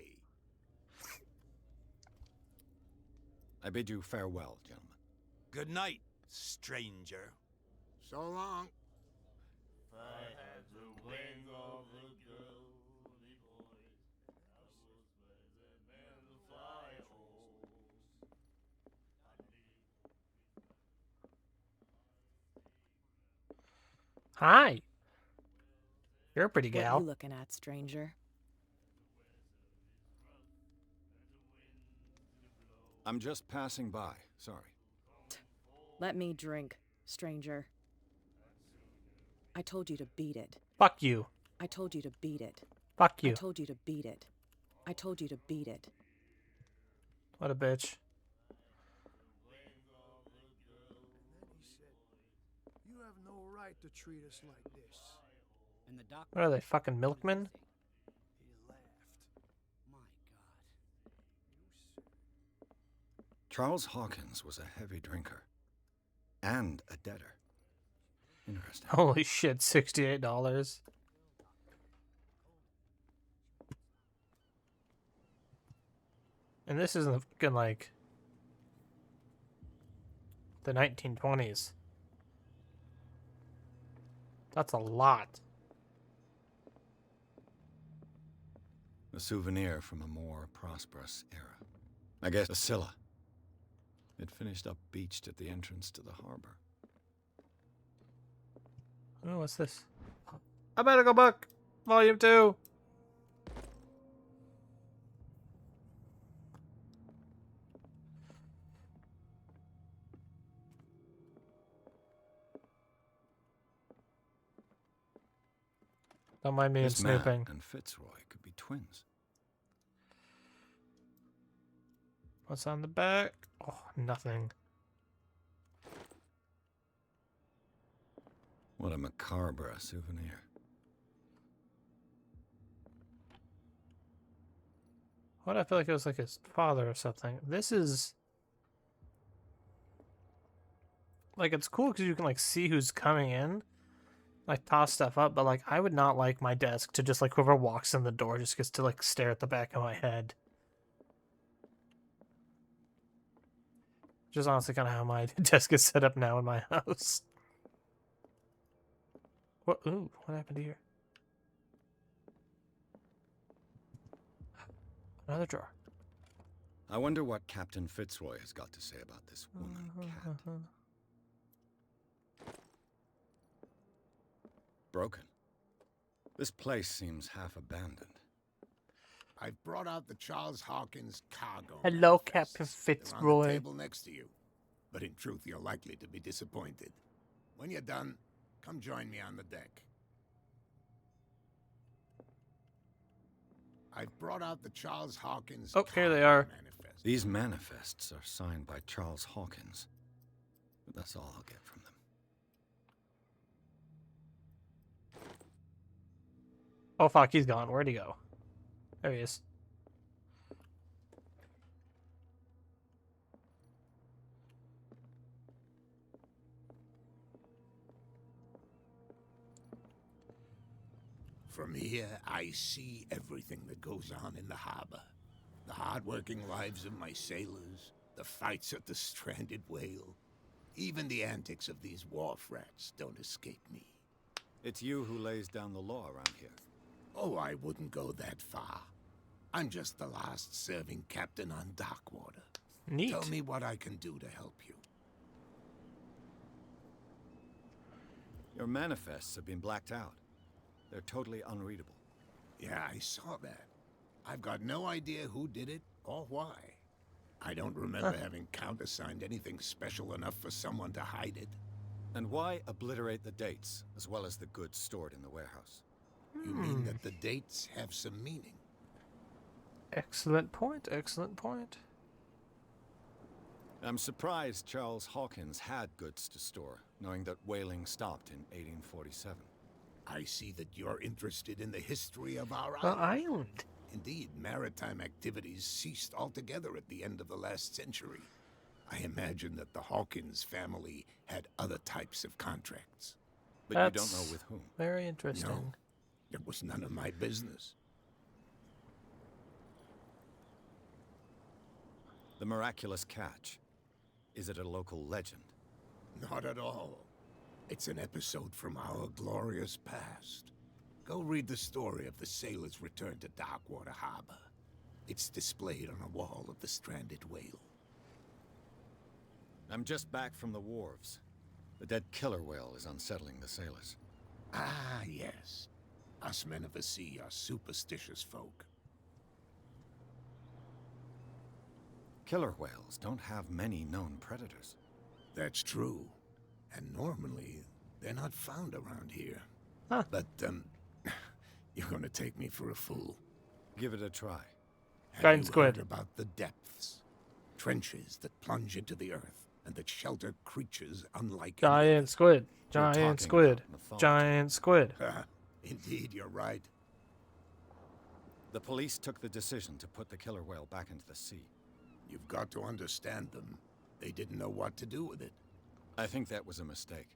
I bid you farewell, gentlemen. Good night, stranger. So long. Hi. You're a pretty What gal. you looking at, stranger? I'm just passing by. Sorry. Let me drink, stranger. I told you to beat it. Fuck you. I told you to beat it. Fuck I you. told you to beat it. I told you to beat it. What a bitch. You have no right to treat us like this. And the doctor. What are they, fucking milkmen? He laughed. My God. Charles Hawkins was a heavy drinker. And a debtor. Interesting. Holy shit, $68. And this isn't fucking like the 1920s. That's a lot. A souvenir from a more prosperous era. I guess a Scylla. It finished up beached at the entrance to the harbor. Oh, what's this? A medical book! Volume 2! Don't mind me This snooping. man and Fitzroy could be twins. What's on the back? Oh, nothing. What a macabre souvenir. What, I feel like it was like his father or something. This is... Like, it's cool because you can, like, see who's coming in. Like, toss stuff up, but, like, I would not like my desk to just, like, whoever walks in the door just gets to, like, stare at the back of my head. Which is honestly kind of how my desk is set up now in my house. What? Ooh, what happened here? Another drawer. I wonder what Captain Fitzroy has got to say about this woman cat. Broken. This place seems half abandoned. I've brought out the Charles Hawkins cargo. Hello, manifests. Captain They're on Fitzroy. the table next to you. But in truth, you're likely to be disappointed. When you're done, come join me on the deck. I've brought out the Charles Hawkins Oh, here they cargo are. manifest. These manifests are signed by Charles Hawkins. But that's all I'll get from them. Oh, fuck, he's gone. Where'd he go? There he is. From here, I see everything that goes on in the harbor. The hard-working lives of my sailors, the fights at the stranded whale. Even the antics of these wharf rats don't escape me. It's you who lays down the law around here. Oh, I wouldn't go that far. I'm just the last serving captain on Darkwater. Neat. Tell me what I can do to help you. Your manifests have been blacked out. They're totally unreadable. Yeah, I saw that. I've got no idea who did it or why. I don't remember having countersigned anything special enough for someone to hide it. And why obliterate the dates, as well as the goods stored in the warehouse? You mean that the dates have some meaning? Excellent point, excellent point. I'm surprised Charles Hawkins had goods to store, knowing that whaling stopped in 1847. I see that you're interested in the history of our island. Indeed, maritime activities ceased altogether at the end of the last century. I imagine that the Hawkins family had other types of contracts. But you don't know with whom. Very interesting. No, it was none of my business. The miraculous catch. Is it a local legend? Not at all. It's an episode from our glorious past. Go read the story of the sailors' return to Darkwater Harbor. It's displayed on a wall of the stranded whale. I'm just back from the wharves. The dead killer whale is unsettling the sailors. Ah, yes. Us men of the sea are superstitious folk. Killer whales don't have many known predators. That's true. And normally, they're not found around here. Huh. But, you're gonna take me for a fool. Give it a try. Have Giant you squid. heard about the depths? Trenches that plunge into the earth and that shelter creatures unlike Giant squid. Giant talking squid. about mythology. Giant squid. Indeed, you're right. The police took the decision to put the killer whale back into the sea. You've got to understand them. They didn't know what to do with it. I think that was a mistake.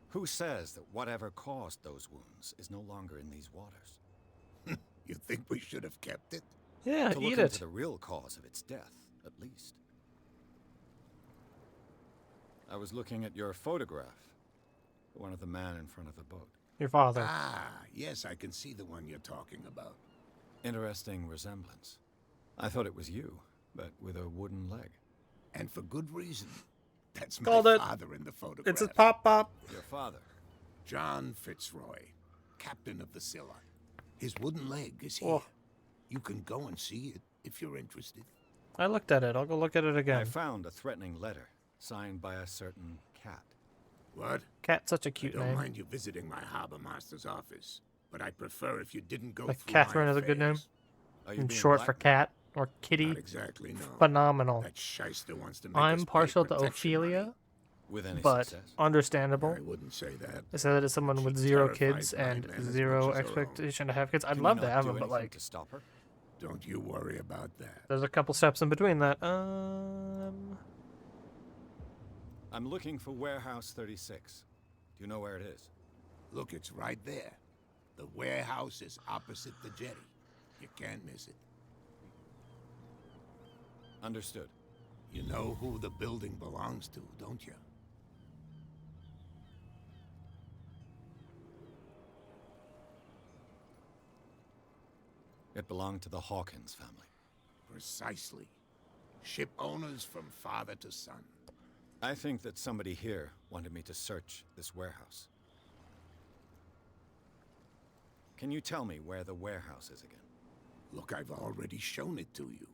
Who says that whatever caused those wounds is no longer in these waters? You think we should have kept it? Yeah, to look eat into it. the real cause of its death, at least. I was looking at your photograph. The one of the man in front of the boat. Your father. Ah, yes, I can see the one you're talking about. Interesting resemblance. I thought it was you, but with a wooden leg. And for good reason. That's Called my it. father in the photograph. It's a pop. Your father? John Fitzroy, captain of the Scylla. His wooden leg is here. Oh. You can go and see it if you're interested. I looked at it. I'll go look at it I again. found a threatening letter signed by a certain cat. What? Cat's such a cute I don't name. mind you visiting my harbor master's office, but I'd prefer if you didn't go Like through Catherine my is a good name. affairs. Are you In being short for blackmailed? cat or kitty. Not exactly, no. Phenomenal. That shyster wants to make I'm us pay partial to protection money. Ophelia, With any but success? understandable. I wouldn't say that. I say that as someone She with 0 terrifies kids my and men as much 0 as her own. expectation to have kids. I'd Can love we to not have do them, but anything like, to stop her? Don't you worry about that. there's a couple steps in between that. I'm looking for Warehouse 36. Do you know where it is? Look, it's right there. The warehouse is opposite the jetty. You can't miss it. Understood. You know who the building belongs to, don't you? It belonged to the Hawkins family. Precisely. Ship owners from father to son. I think that somebody here wanted me to search this warehouse. Can you tell me where the warehouse is again? Look, I've already shown it to you.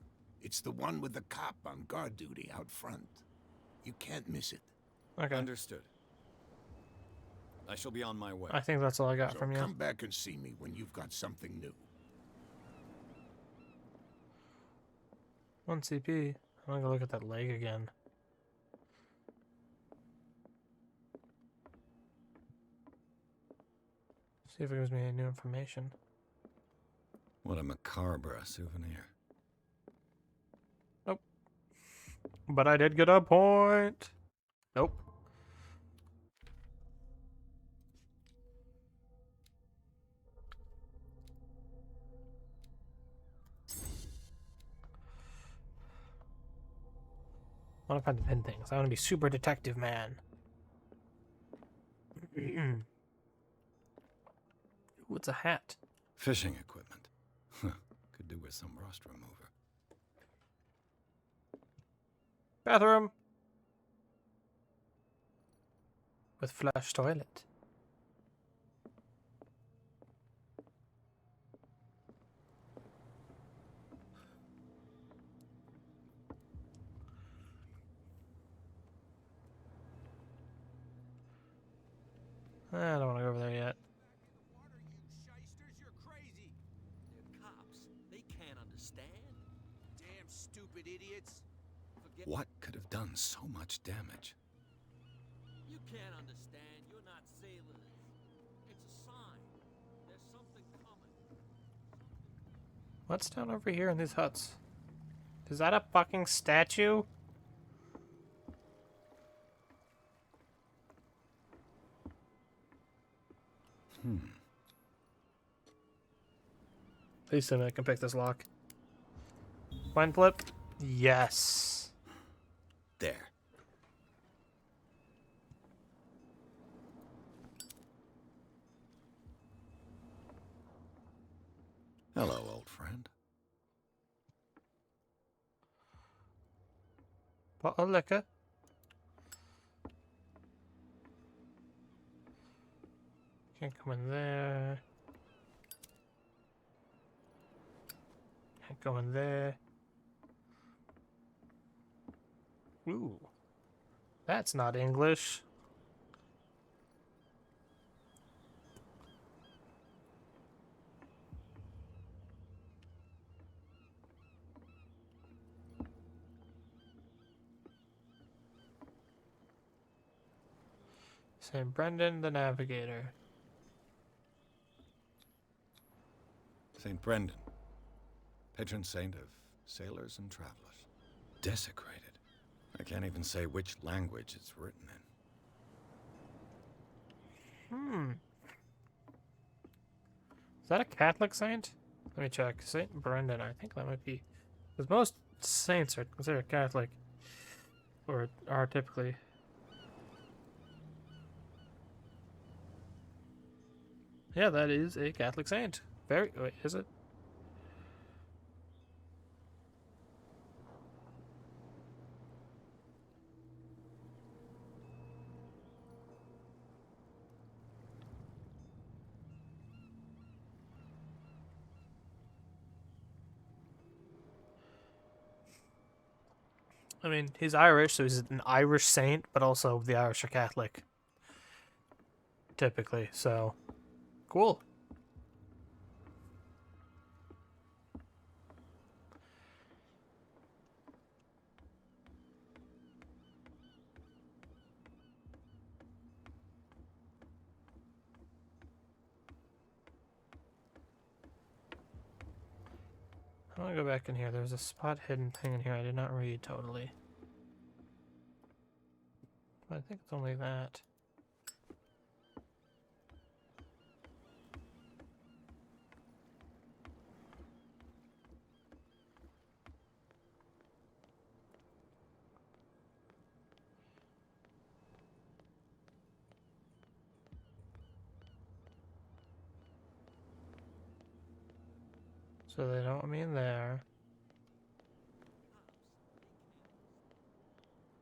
It's the one with the cop on guard duty out front. You can't miss it. Okay. Understood. I shall be on my way. I think that's all I got So from you. come back and see me when you've got something new. 1 CP. I'm gonna go look at that leg again. See if it gives me any new information. What a macabre souvenir. Nope. But I did get a point. Nope. I want to find the pin things. I want to be super detective man. Ooh, it's a hat. Fishing equipment. Could do with some rust remover. Bathroom. With flush toilet. I don't want to go over there yet. They're cops. They can't understand. Damn stupid idiots. Forget What could have done so much damage? you can't understand. You're not sailors. It's a sign. There's something coming. What's down over here in these huts? Is that a fucking statue? Please tell me I can pick this lock. Coin flip? Yes. There. Hello, old friend. Bottle of liquor. Can't come in there. Can't go in there. Ooh. That's not English. St. Brendan the Navigator. St. Brendan, patron saint of sailors and travelers. Desecrated. I can't even say which language it's written in. Is that a Catholic saint? Let me check. St. Brendan, I think that might be. Because most saints are considered Catholic. Or are typically. Yeah, that is a Catholic saint. Wait, is it? I mean, he's Irish, so he's an Irish saint, but also the Irish are Catholic. Typically, so. Cool. I want to go back in here. There's a spot hidden thing in here I did not read totally. But I think it's only that. So they don't want me in there.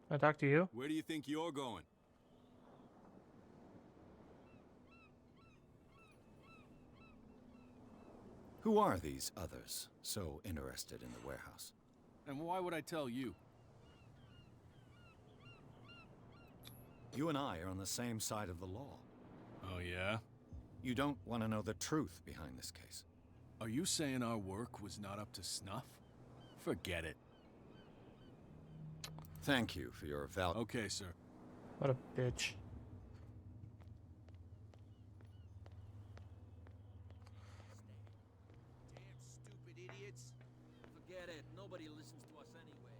Can I talk to you? Where do you think you're going? Who are these others so interested in the warehouse? And why would I tell you? You and I are on the same side of the law. Oh, yeah? You don't want to know the truth behind this case. Are you saying our work was not up to snuff? Forget it. Thank you for your val- Okay, sir. What a bitch. Damn stupid idiots. Forget it. Nobody listens to us anyway.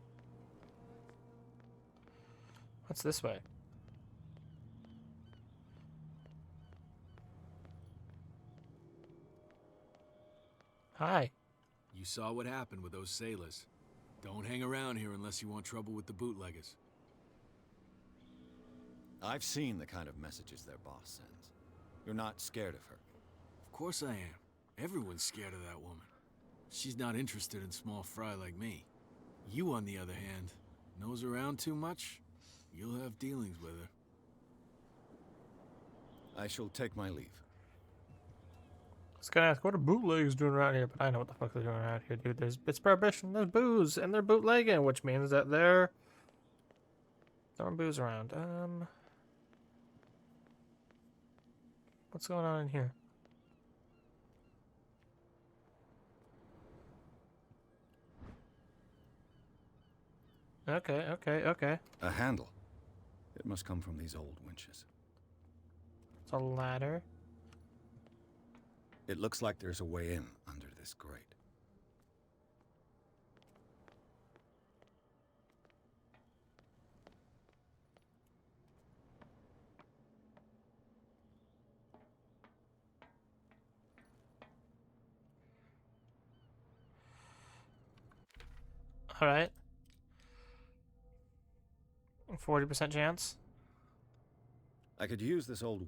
What's this way? Hi. You saw what happened with those sailors. Don't hang around here unless you want trouble with the bootleggers. I've seen the kind of messages their boss sends. You're not scared of her. Of course I am. Everyone's scared of that woman. She's not interested in small fry like me. You, on the other hand, nose around too much, you'll have dealings with her. I shall take my leave. I was gonna ask, what are bootleggers doing around here? But I know what the fuck they're doing around here, dude. It's prohibition, there's booze, and they're bootlegging, which means that they're throwing booze around. What's going on in here? Okay. A handle. It must come from these old winches. It's a ladder. It looks like there's a way in under this grate. Alright. 40% chance. I could use this old...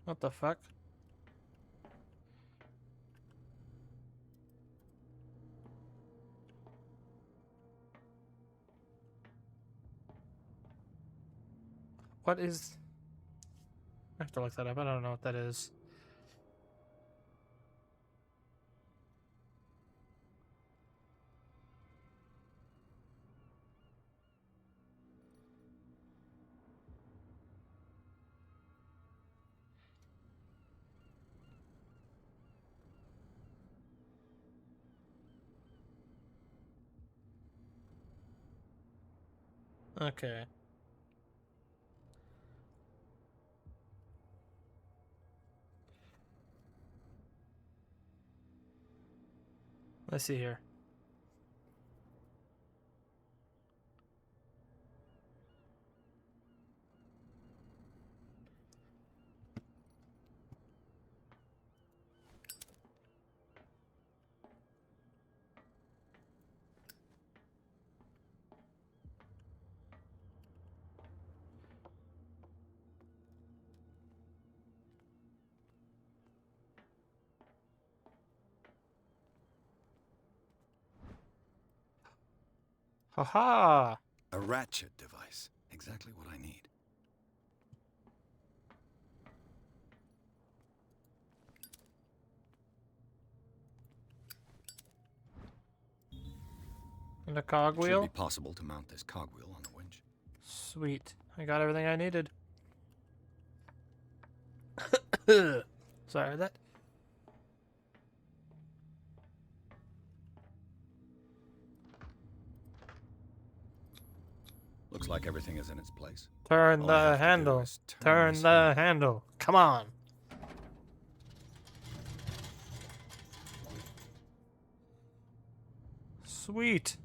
What the fuck? What is... I have to look that up. I don't know what that is. Okay. Let's see here. Haha! A ratchet device. Exactly what I need. And a Should cogwheel? be possible to mount this cogwheel on the winch. Sweet. I got everything I needed. Sorry, that. Looks like everything is in its place. Turn All I have the to do handle. is Turn this the handle. Come on. Sweet.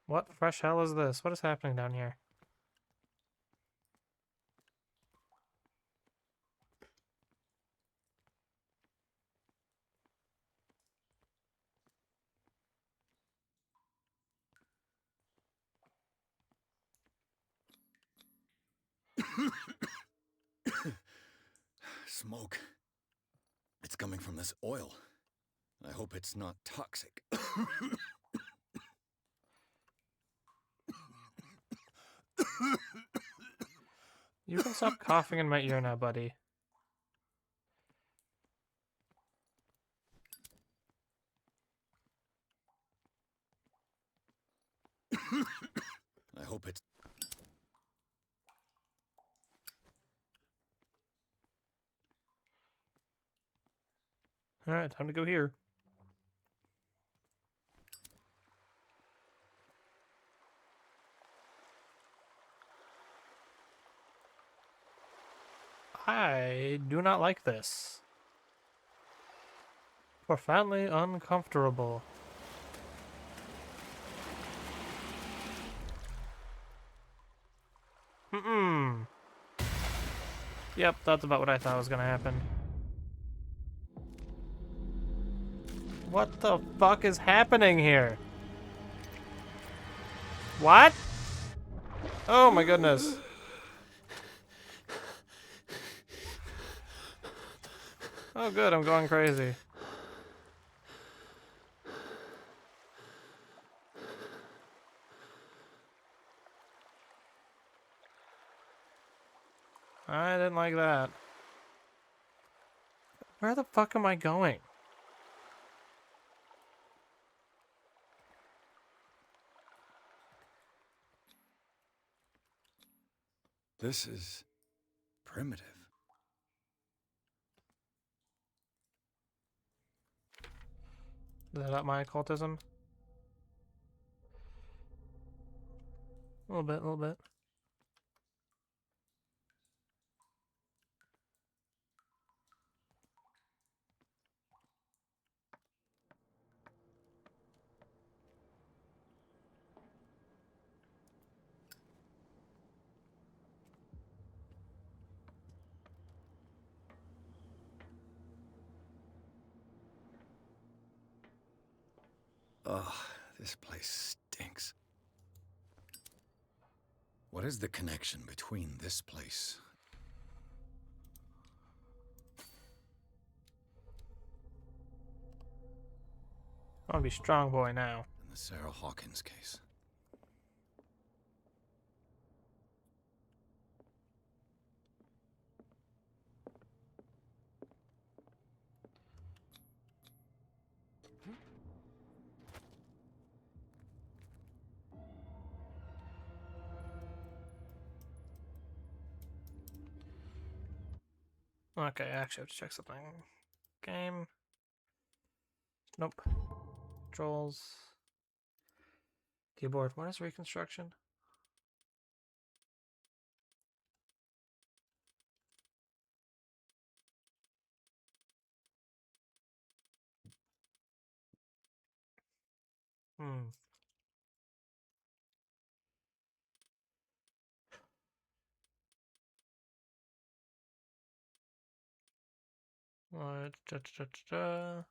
What fresh hell is this? What is happening down here? Smoke. It's coming from this oil. I hope it's not toxic. You can stop coughing in my ear now, buddy. I hope it's... Alright, time to go here. I do not like this. Profoundly uncomfortable. Yep, that's about what I thought was gonna happen. What the fuck is happening here? What? Oh my goodness. Oh good, I'm going crazy. I didn't like that. Where the fuck am I going? This is... primitive. Is that up my occultism? A little bit, a little bit. Ugh, this place stinks. What is the connection between this place I want to be strong boy now. and the Sarah Hawkins case? Okay, I actually have to check something. Game. Nope. Controls. Keyboard. What is reconstruction? Hmm. Da, da, da, da.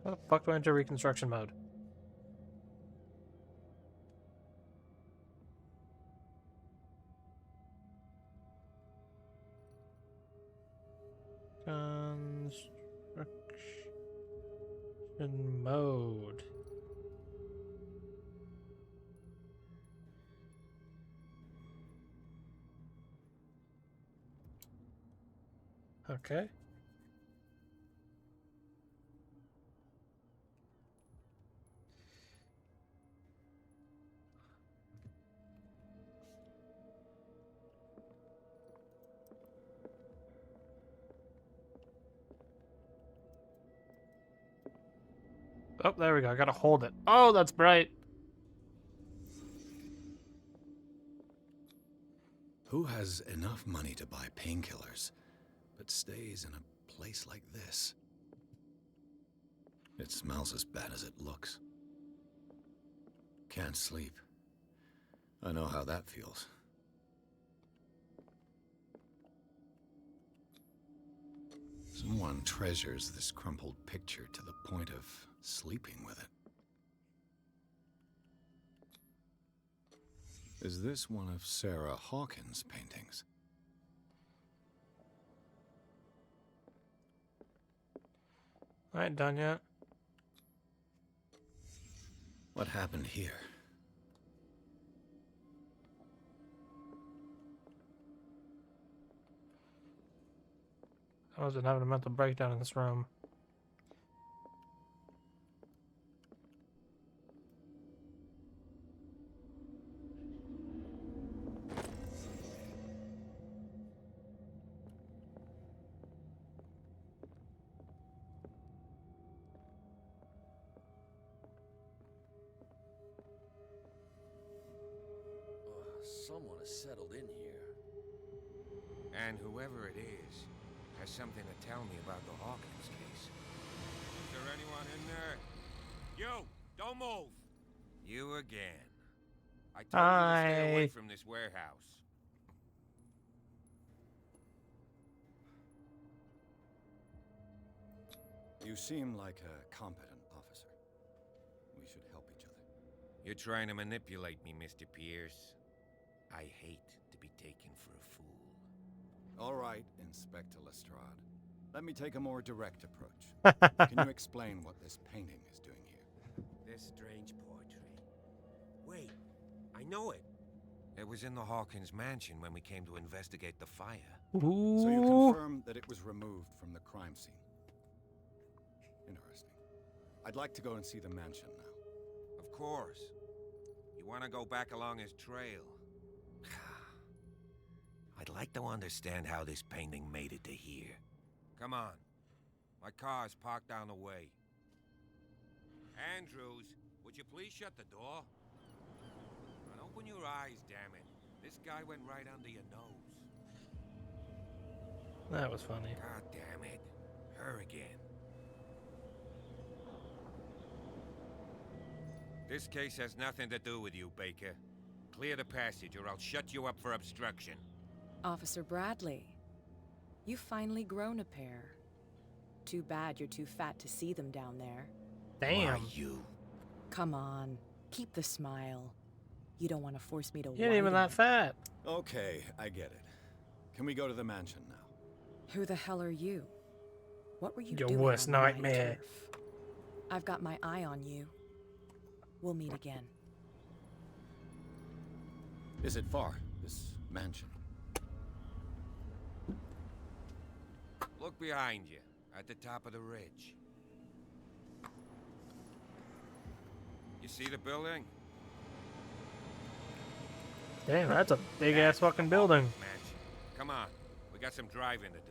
How the fuck do I enter reconstruction mode? Construction mode. Okay. Oh, there we go. I gotta hold it. Oh, that's bright. Who has enough money to buy painkillers, but stays in a place like this? It smells as bad as it looks. Can't sleep. I know how that feels. Someone treasures this crumpled picture to the point of sleeping with it. Is this one of Sarah Hawkins' paintings? Alright, done yet? What happened here? I wasn't having a mental breakdown in this room. Someone has settled in here. And whoever it is has something to tell me about the Hawkins case. Is there anyone in there? You! Don't move! You again. I told you to stay away Hi. from this warehouse. You seem like a competent officer. We should help each other. You're trying to manipulate me, Mr. Pierce. I hate to be taken for a fool. All right, Inspector Lestrade. Let me take a more direct approach. Can you explain what this painting is doing here? This strange portrait. Wait, I know it. It was in the Hawkins mansion when we came to investigate the fire. Ooh. So you confirm that it was removed from the crime scene. Interesting. I'd like to go and see the mansion now. Of course. You want to go back along his trail? I'd like to understand how this painting made it to here. Come on. My car's parked down the way. Andrews, would you please shut the door? And open your eyes, damn it. This guy went right under your nose. That was funny. God damn it. Her again. This case has nothing to do with you, Baker. Clear the passage or I'll shut you up for obstruction. Officer Bradley, you've finally grown a pair. Too bad you're too fat to see them down there. Damn. Why you? Come on, keep the smile. You don't want to force me to You ain't even that fat. Okay, I get it. Can we go to the mansion now? Who the hell are you? What were you Your doing worst on my nightmare. turf? I've got my eye on you. We'll meet again. Is it far, this mansion? Look behind you, at the top of the ridge. You see the building? Damn, that's a big ass fucking building. Mansion. Come on, we got some driving to do.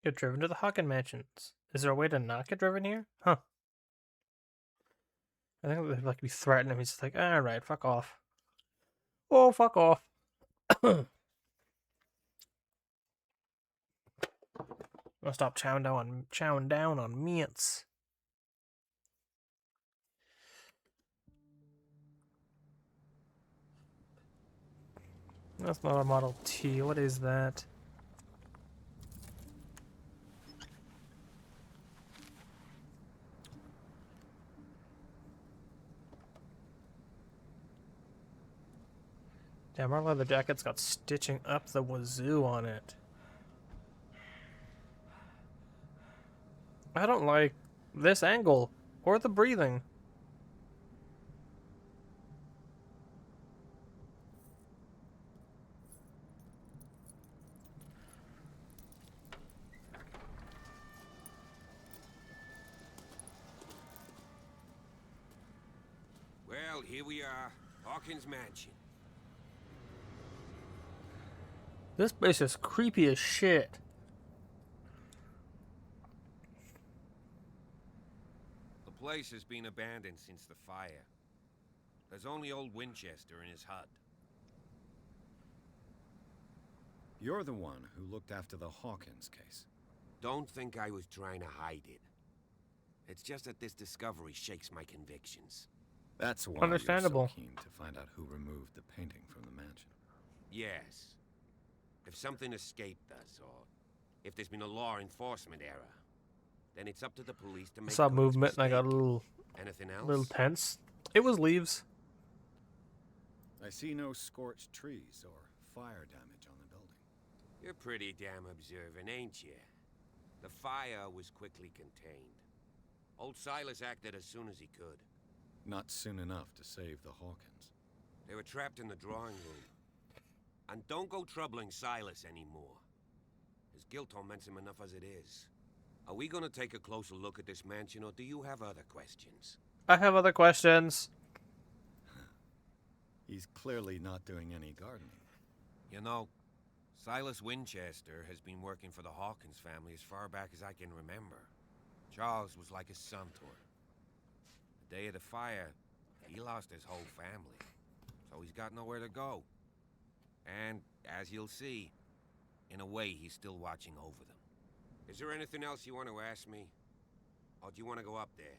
Get driven to the Hawken Mansions. Is there a way to not get driven here? Huh. I think they'd like be threatening him. He's just like, alright, fuck off. Oh, fuck off. I'll stop chowing down on mints. That's not a Model T. What is that? Damn, our leather jacket's got stitching up the wazoo on it. I don't like this angle or the breathing. Well, here we are, Hawkins Mansion. This place is creepy as shit. The place has been abandoned since the fire. There's only old Winchester in his hut. You're the one who looked after the Hawkins case. Don't think I was trying to hide it. It's just that this discovery shakes my convictions. That's why Understandable. you're so keen to find out who removed the painting from the mansion. Yes. If something escaped us, or if there's been a law enforcement error, then it's up to the police to I make saw good its movement and I got a mistake. Anything else? little tense. It was leaves. I see no scorched trees or fire damage on the building. You're pretty damn observant, ain't you? The fire was quickly contained. Old Silas acted as soon as he could. Not soon enough to save the Hawkins. They were trapped in the drawing room. And don't go troubling Silas anymore. His guilt torments him enough as it is. Are we gonna take a closer look at this mansion, or do you have other questions? I have other questions. He's clearly not doing any gardening. You know, Silas Winchester has been working for the Hawkins family as far back as I can remember. Charles was like his son to her. The day of the fire, he lost his whole family. So he's got nowhere to go. And, as you'll see, in a way, he's still watching over them. Is there anything else you want to ask me? Or do you want to go up there?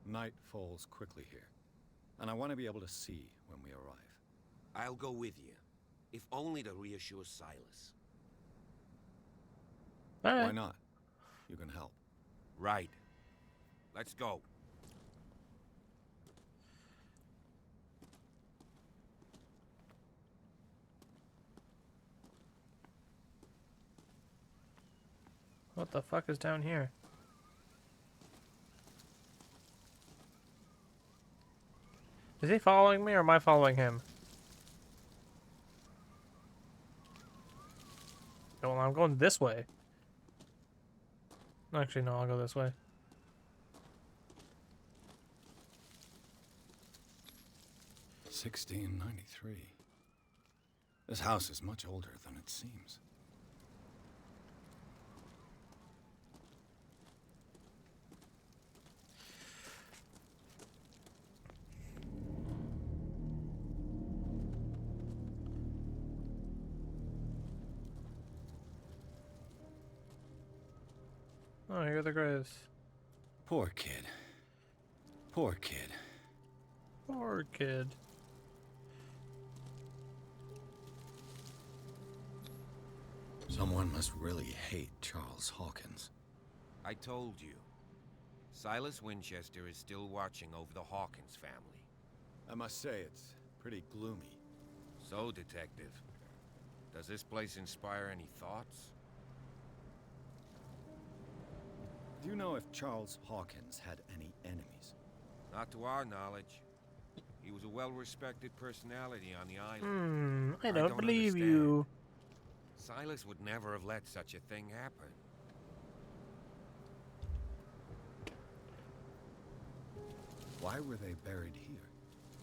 Night falls quickly here, and I want to be able to see when we arrive. I'll go with you, if only to reassure Silas. Why not? You can help. Right. Let's go. What the fuck is down here? Is he following me or am I following him? Oh, well, I'm going this way. Actually, no, I'll go this way. $1693. This house is much older than it seems. Oh, here are the graves. Poor kid. Poor kid. Poor kid. Someone must really hate Charles Hawkins. I told you. Silas Winchester is still watching over the Hawkins family. I must say, it's pretty gloomy. So, Detective, does this place inspire any thoughts? Do you know if Charles Hawkins had any enemies? Not to our knowledge. He was a well-respected personality on the island. I don't believe understand. you. Silas would never have let such a thing happen. Why were they buried here?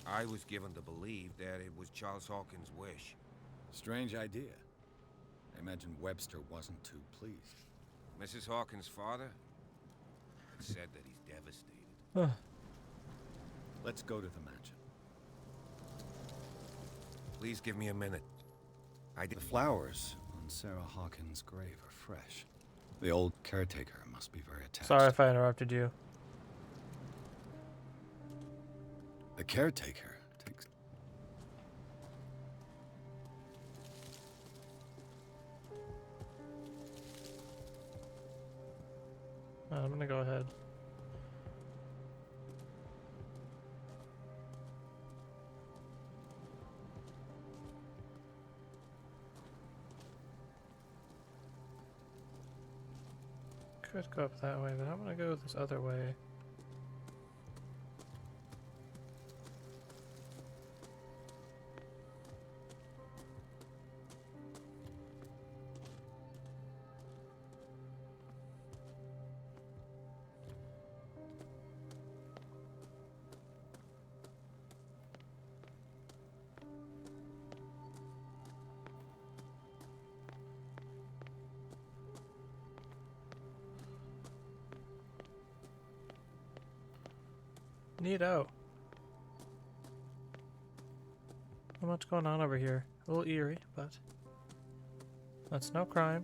I was given to believe that it was Charles Hawkins' wish. Strange idea. I imagine Webster wasn't too pleased. Mrs. Hawkins' father said that he's devastated. Let's go to the mansion. Please give me a minute. The flowers on Sarah Hawkins' grave are fresh. The old caretaker must be very attached. Sorry if I interrupted you. The caretaker takes... I'm gonna go ahead. Could go up that way, but I'm gonna go this other way. Neato. Not much going on over here. A little eerie, but that's no crime.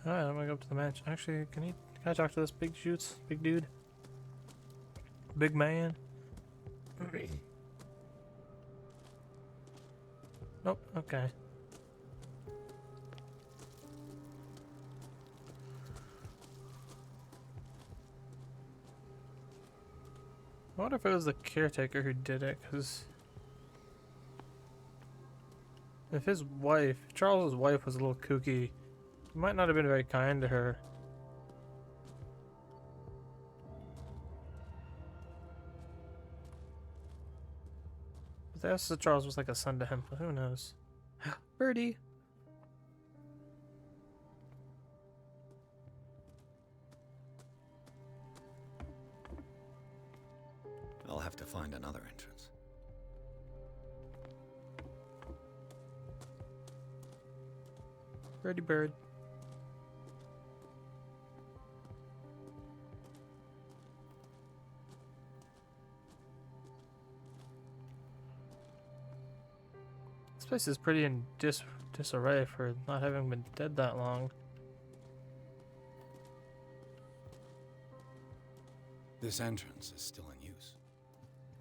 Alright, I'm gonna go up to the mansion. Actually, can I talk to this big dude? Big man? Nope, okay. I wonder if it was the caretaker who did it, because if Charles's wife was a little kooky, he might not have been very kind to her. But that's that Charles was like a son to him, but who knows? Birdie! I'll have to find another entrance. Birdie bird. This place is pretty in disarray for not having been dead that long. This entrance is still in use.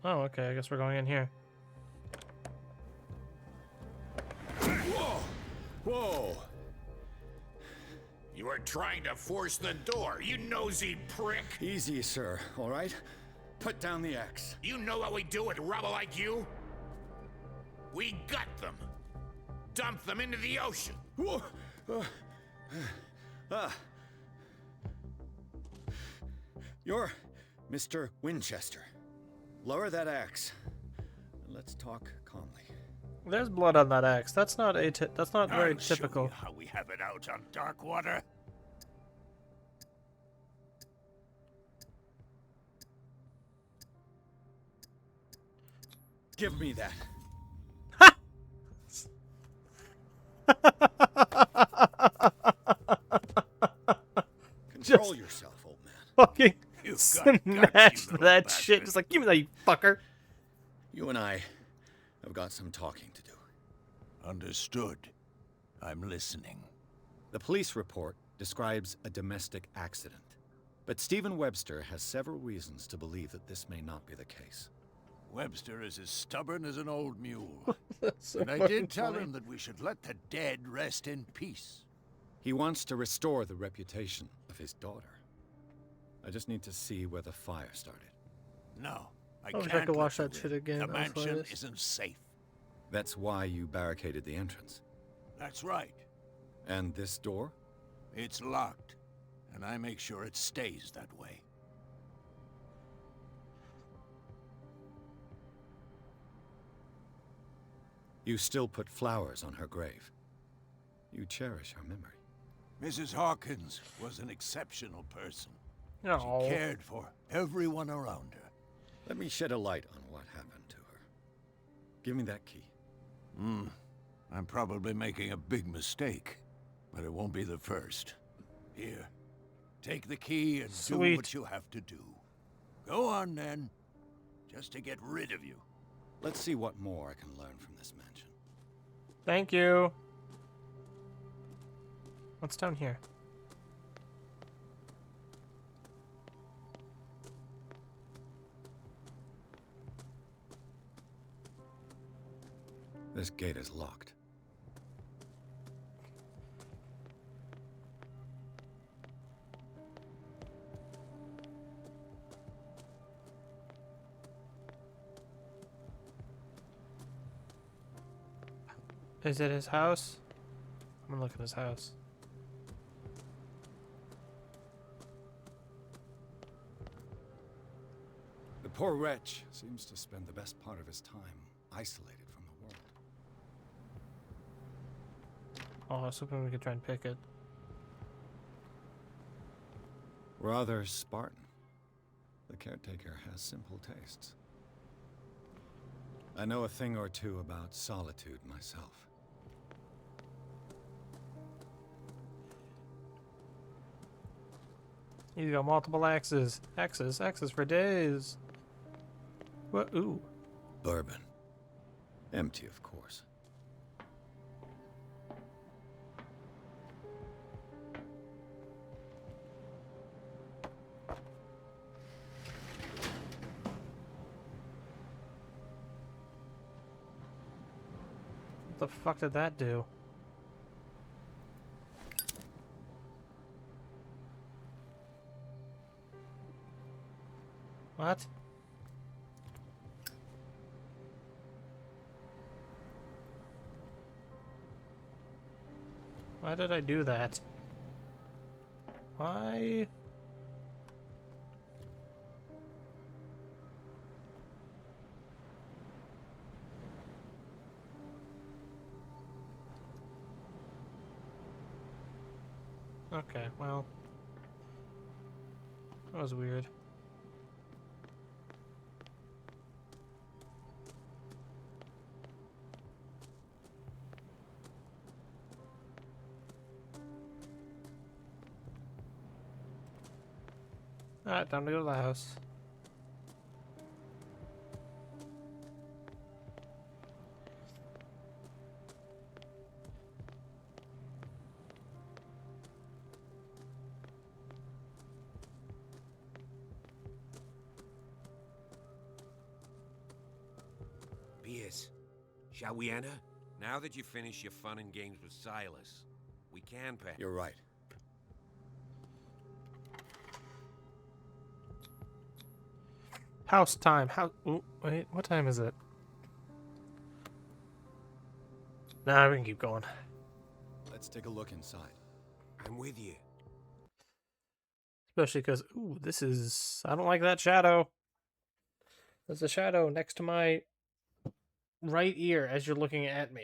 Oh, okay, I guess we're going in here. Whoa! Whoa! You were trying to force the door, you nosy prick! Easy, sir, all right? Put down the axe. You know what we do with rubble like you? We gut them. Dump them into the ocean. Whoa! You're Mr. Winchester. Lower that axe. And let's talk calmly. There's blood on that axe. That's not very typical. How we have it out on dark water. Give me that. Control yourself, old man. Fucking smash that shit. Just like, give me that, you fucker. You and I have got some talking to do. Understood. I'm listening. The police report describes a domestic accident, but Stephen Webster has several reasons to believe that this may not be the case. Webster is as stubborn as an old mule. So And I fucking did tell funny. him that we should let the dead rest in peace. He wants to restore the reputation of his daughter. I just need to see where the fire started. No, I I wish I can't could let watch you that shit in. again. The That was mansion hilarious. isn't safe. That's why you barricaded the entrance. That's right. And this door? It's locked, and I make sure it stays that way. You still put flowers on her grave. You cherish her memory. Mrs. Hawkins was an exceptional person. No. She cared for everyone around her. Let me shed a light on what happened to her. Give me that key. I'm probably making a big mistake, but it won't be the first. Here, take the key and do Sweet. what you have to do. Go on, then. Just to get rid of you. Let's see what more I can learn from this mansion. Thank you. What's down here? This gate is locked. Is it his house? I'm gonna look at his house. The poor wretch seems to spend the best part of his time isolated from the world. Oh, I was hoping we could try and pick it. Rather Spartan. The caretaker has simple tastes. I know a thing or two about solitude myself. He's got multiple axes. Axes for days. What? Ooh. Bourbon. Empty, of course. What the fuck did that do? What? Why did I do that? Why? Okay, well. That was weird. Alright, time to go to the house. Pierce, shall we enter? Now that you finish your fun and games with Silas, we can pass. You're right. House time. Ooh, wait, what time is it? Nah, we can keep going. Let's take a look inside. I'm with you. Especially because, ooh, this is... I don't like that shadow. There's a shadow next to my right ear as you're looking at me.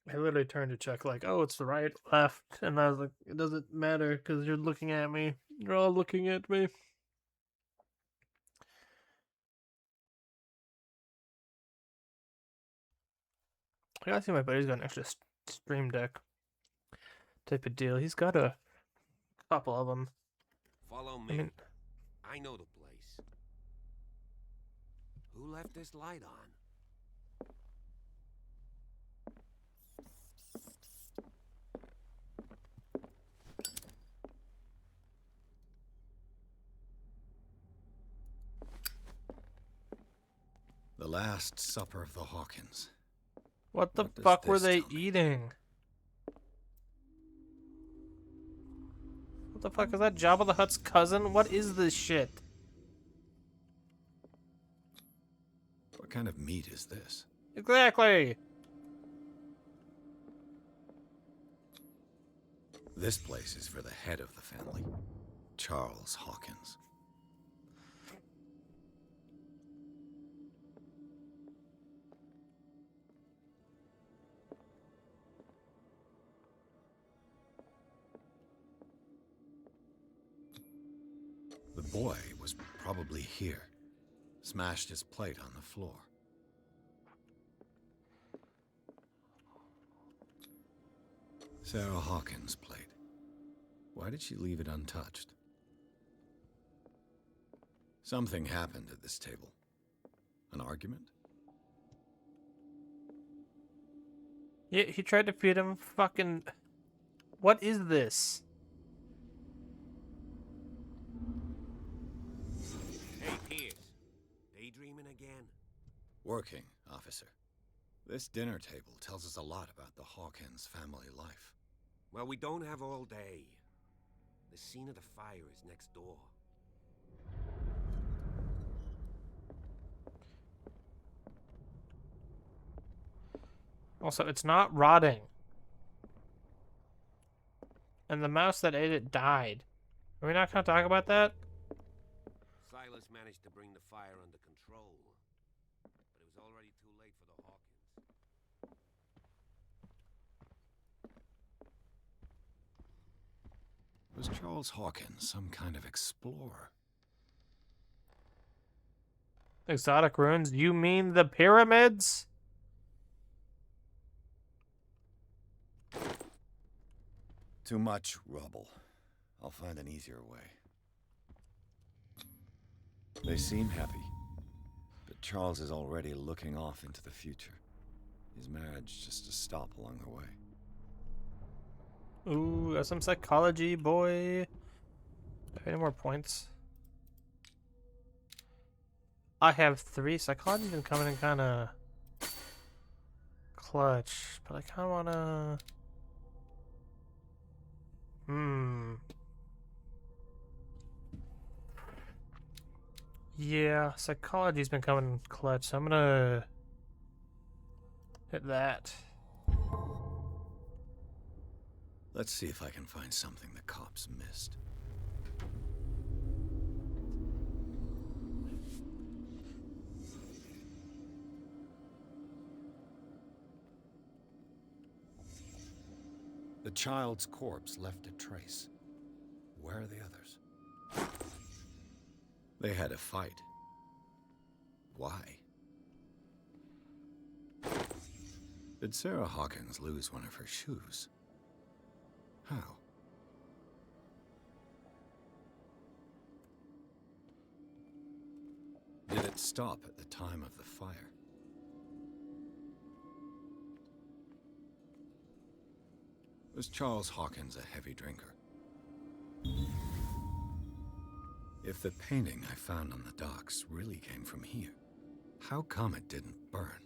I literally turned to check, like, oh, it's the right, left. And I was like, it doesn't matter because you're looking at me. You're all looking at me. I gotta see my buddy's got an extra stream deck type of deal. He's got a couple of them. Follow me. I mean, I know the place. Who left this light on? last supper of the Hawkins. What the What does fuck were this they tell me? eating? What the fuck is that? Jabba the Hutt's cousin? What is this shit? What kind of meat is this? Exactly. This place is for the head of the family, Charles Hawkins. The boy was probably here, smashed his plate on the floor. Sarah Hawkins' plate. Why did she leave it untouched? Something happened at this table. An argument? Yeah, he tried to feed him fucking... What is this? Hey, Pierce. Daydreaming again? Working, officer. This dinner table tells us a lot about the Hawkins family life. Well, we don't have all day. The scene of the fire is next door. Also, it's not rotting. And the mouse that ate it died. Are we not going to talk about that? Silas managed to bring the fire under control, but it was already too late for the Hawkins. Was Charles Hawkins some kind of explorer? Exotic ruins? You mean the pyramids? Too much rubble. I'll find an easier way. They seem happy, but Charles is already looking off into the future. His marriage just a stop along the way. Ooh, got some psychology, boy. Do I have any more points? I have 3. Psychology's been coming in kind of clutch, but I kind of want to... Yeah, psychology's been coming in clutch, so I'm gonna hit that. Let's see if I can find something the cops missed. The child's corpse left a trace. Where are the others? They had a fight. Why? Did Sarah Hawkins lose one of her shoes? How? Did it stop at the time of the fire? Was Charles Hawkins a heavy drinker? If the painting I found on the docks really came from here, how come it didn't burn?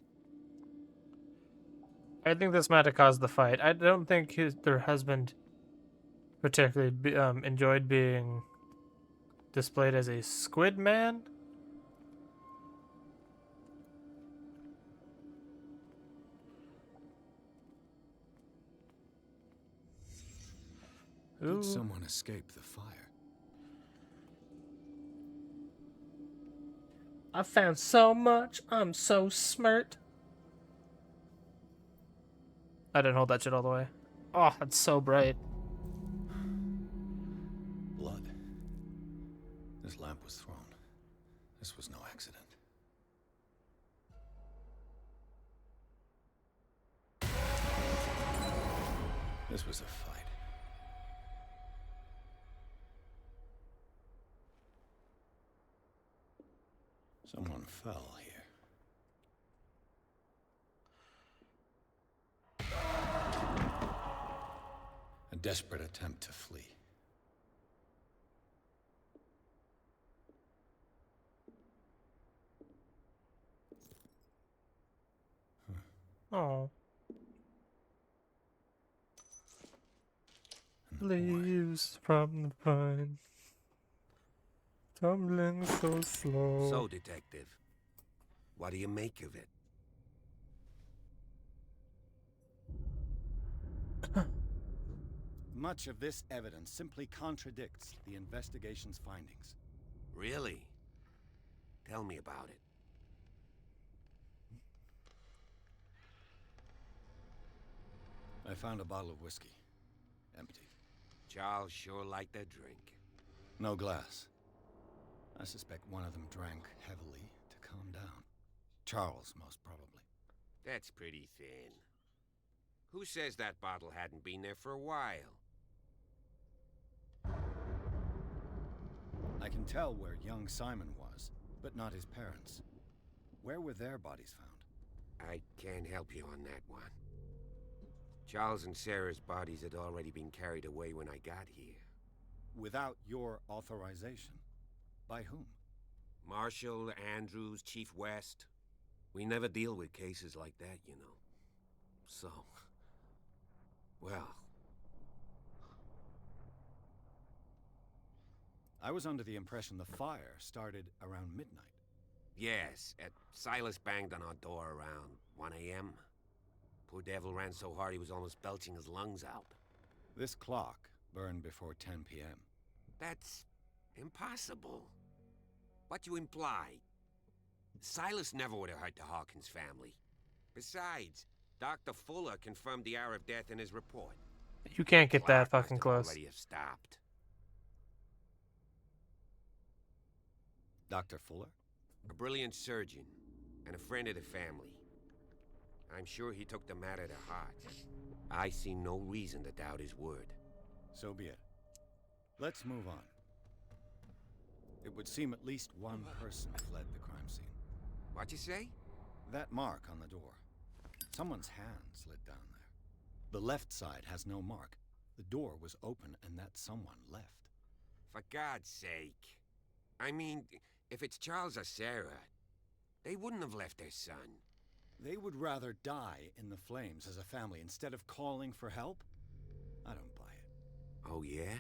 I think this might have caused the fight. I don't think their husband particularly enjoyed being displayed as a squid man. Ooh. Did someone escape the fire? I found so much. I'm so smart. I didn't hold that shit all the way. Oh, that's so bright. Blood. This lamp was thrown. This was no accident. This was a fight. Someone fell here. A desperate attempt to flee. Oh. Leaves from the vine, tumbling so slow. So, Detective, what do you make of it? Much of this evidence simply contradicts the investigation's findings. Really? Tell me about it. I found a bottle of whiskey. Empty. Charles sure liked that drink. No glass. I suspect one of them drank heavily to calm down. Charles, most probably. That's pretty thin. Who says that bottle hadn't been there for a while? I can tell where young Simon was, but not his parents. Where were their bodies found? I can't help you on that one. Charles and Sarah's bodies had already been carried away when I got here. Without your authorization? By whom? Marshall, Andrews, Chief West. We never deal with cases like that, you know. So... well... I was under the impression the fire started around midnight. yes, Silas banged on our door around 1 a.m. Poor devil ran so hard he was almost belching his lungs out. This clock burned before 10 p.m. That's impossible. What you imply? Silas never would have hurt the Hawkins family. Besides, Dr. Fuller confirmed the hour of death in his report. You can't get that Clock fucking must close. already have stopped. Dr. Fuller? A brilliant surgeon and a friend of the family. I'm sure he took the matter to heart. I see no reason to doubt his word. So be it. Let's move on. It would seem at least one person fled the crime scene. What'd you say? That mark on the door. Someone's hand slid down there. The left side has no mark. The door was open and that someone left. For God's sake. I mean, if it's Charles or Sarah, they wouldn't have left their son. They would rather die in the flames as a family instead of calling for help? I don't buy it. Oh, yeah?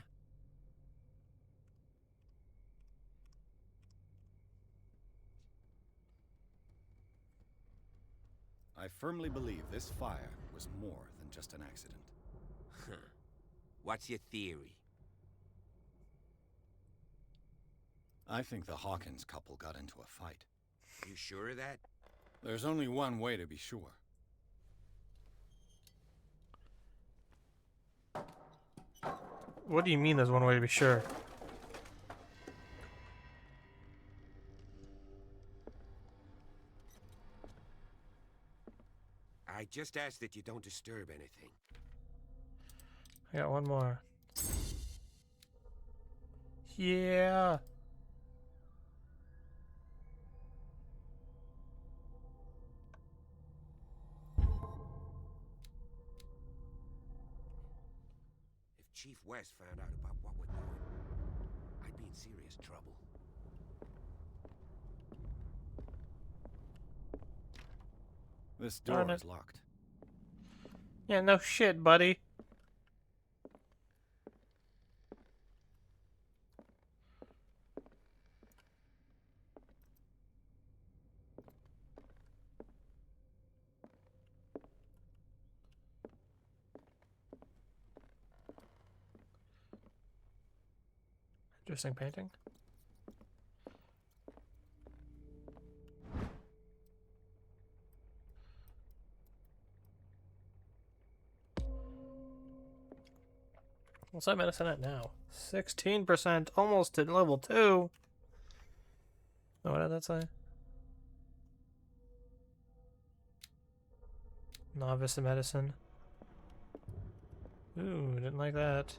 I firmly believe this fire was more than just an accident. Huh. What's your theory? I think the Hawkins couple got into a fight. You sure of that? There's only one way to be sure. What do you mean there's one way to be sure? I just ask that you don't disturb anything. I got one more. Yeah. If Chief West found out about what we're doing, I'd be in serious trouble. This Darn door it. is locked. Yeah, no shit, buddy. Interesting painting. What's that medicine at now? 16%, almost to level 2. Oh, what did that say? Novice medicine. Ooh, didn't like that.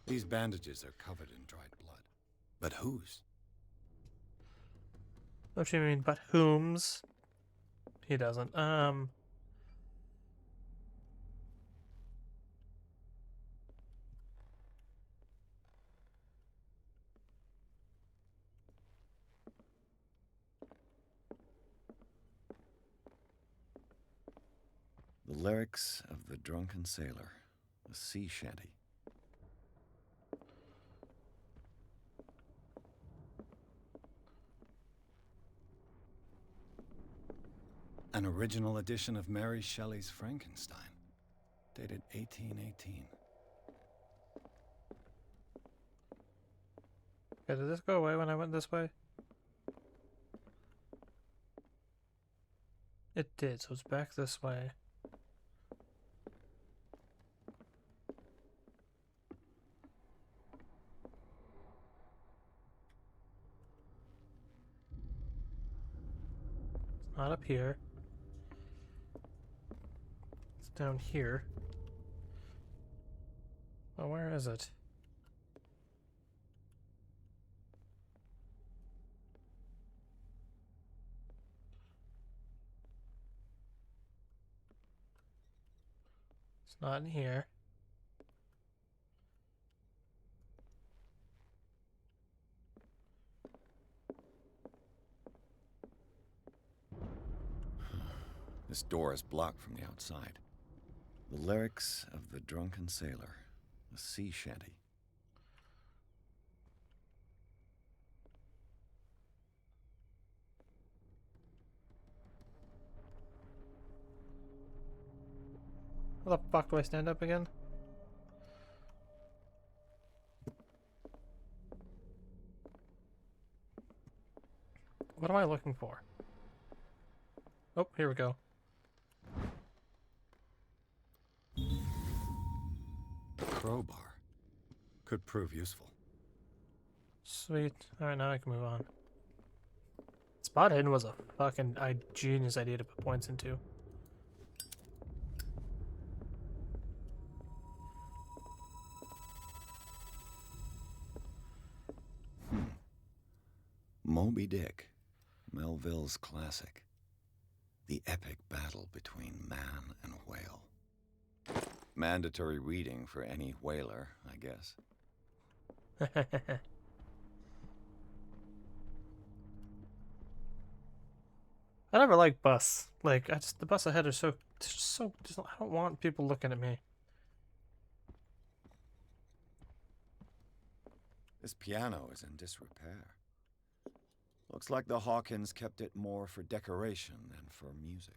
These bandages are covered in dried blood. But whose? What do you mean, but whom's? He doesn't. lyrics of the drunken sailor, a sea shanty. An original edition of Mary Shelley's Frankenstein, dated 1818. Okay, did this go away when I went this way? It did, so it's back this way. It's not up here. It's down here. Well, where is it? It's not in here. This door is blocked from the outside. The lyrics of the drunken sailor, a sea shanty. How the fuck do I stand up again? What am I looking for? Oh, here we go. A crowbar. Could prove useful. Sweet. Alright, now I can move on. Spot hidden was a fucking genius idea to put points into. Moby Dick, Melville's classic. The epic battle between man and whale. Mandatory reading for any whaler, I guess. I never liked bus. Like, the bus ahead are so, I don't want people looking at me. This piano is in disrepair. Looks like the Hawkins kept it more for decoration than for music.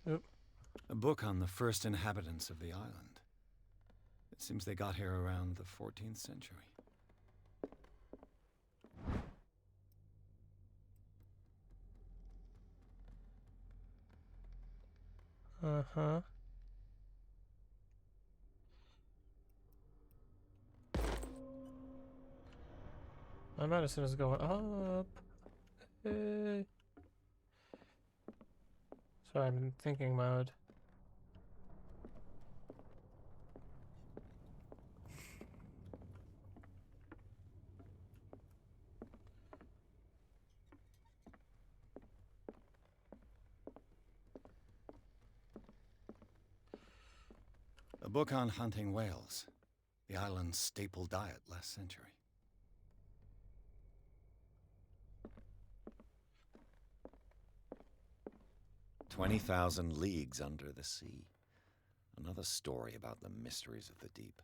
Oop. A book on the first inhabitants of the island. It seems they got here around the 14th century. Uh-huh. My medicine is going up. Hey. Sorry, I'm in thinking mode. A book on hunting whales. The island's staple diet last century. 20,000 leagues under the sea. Another story about the mysteries of the deep.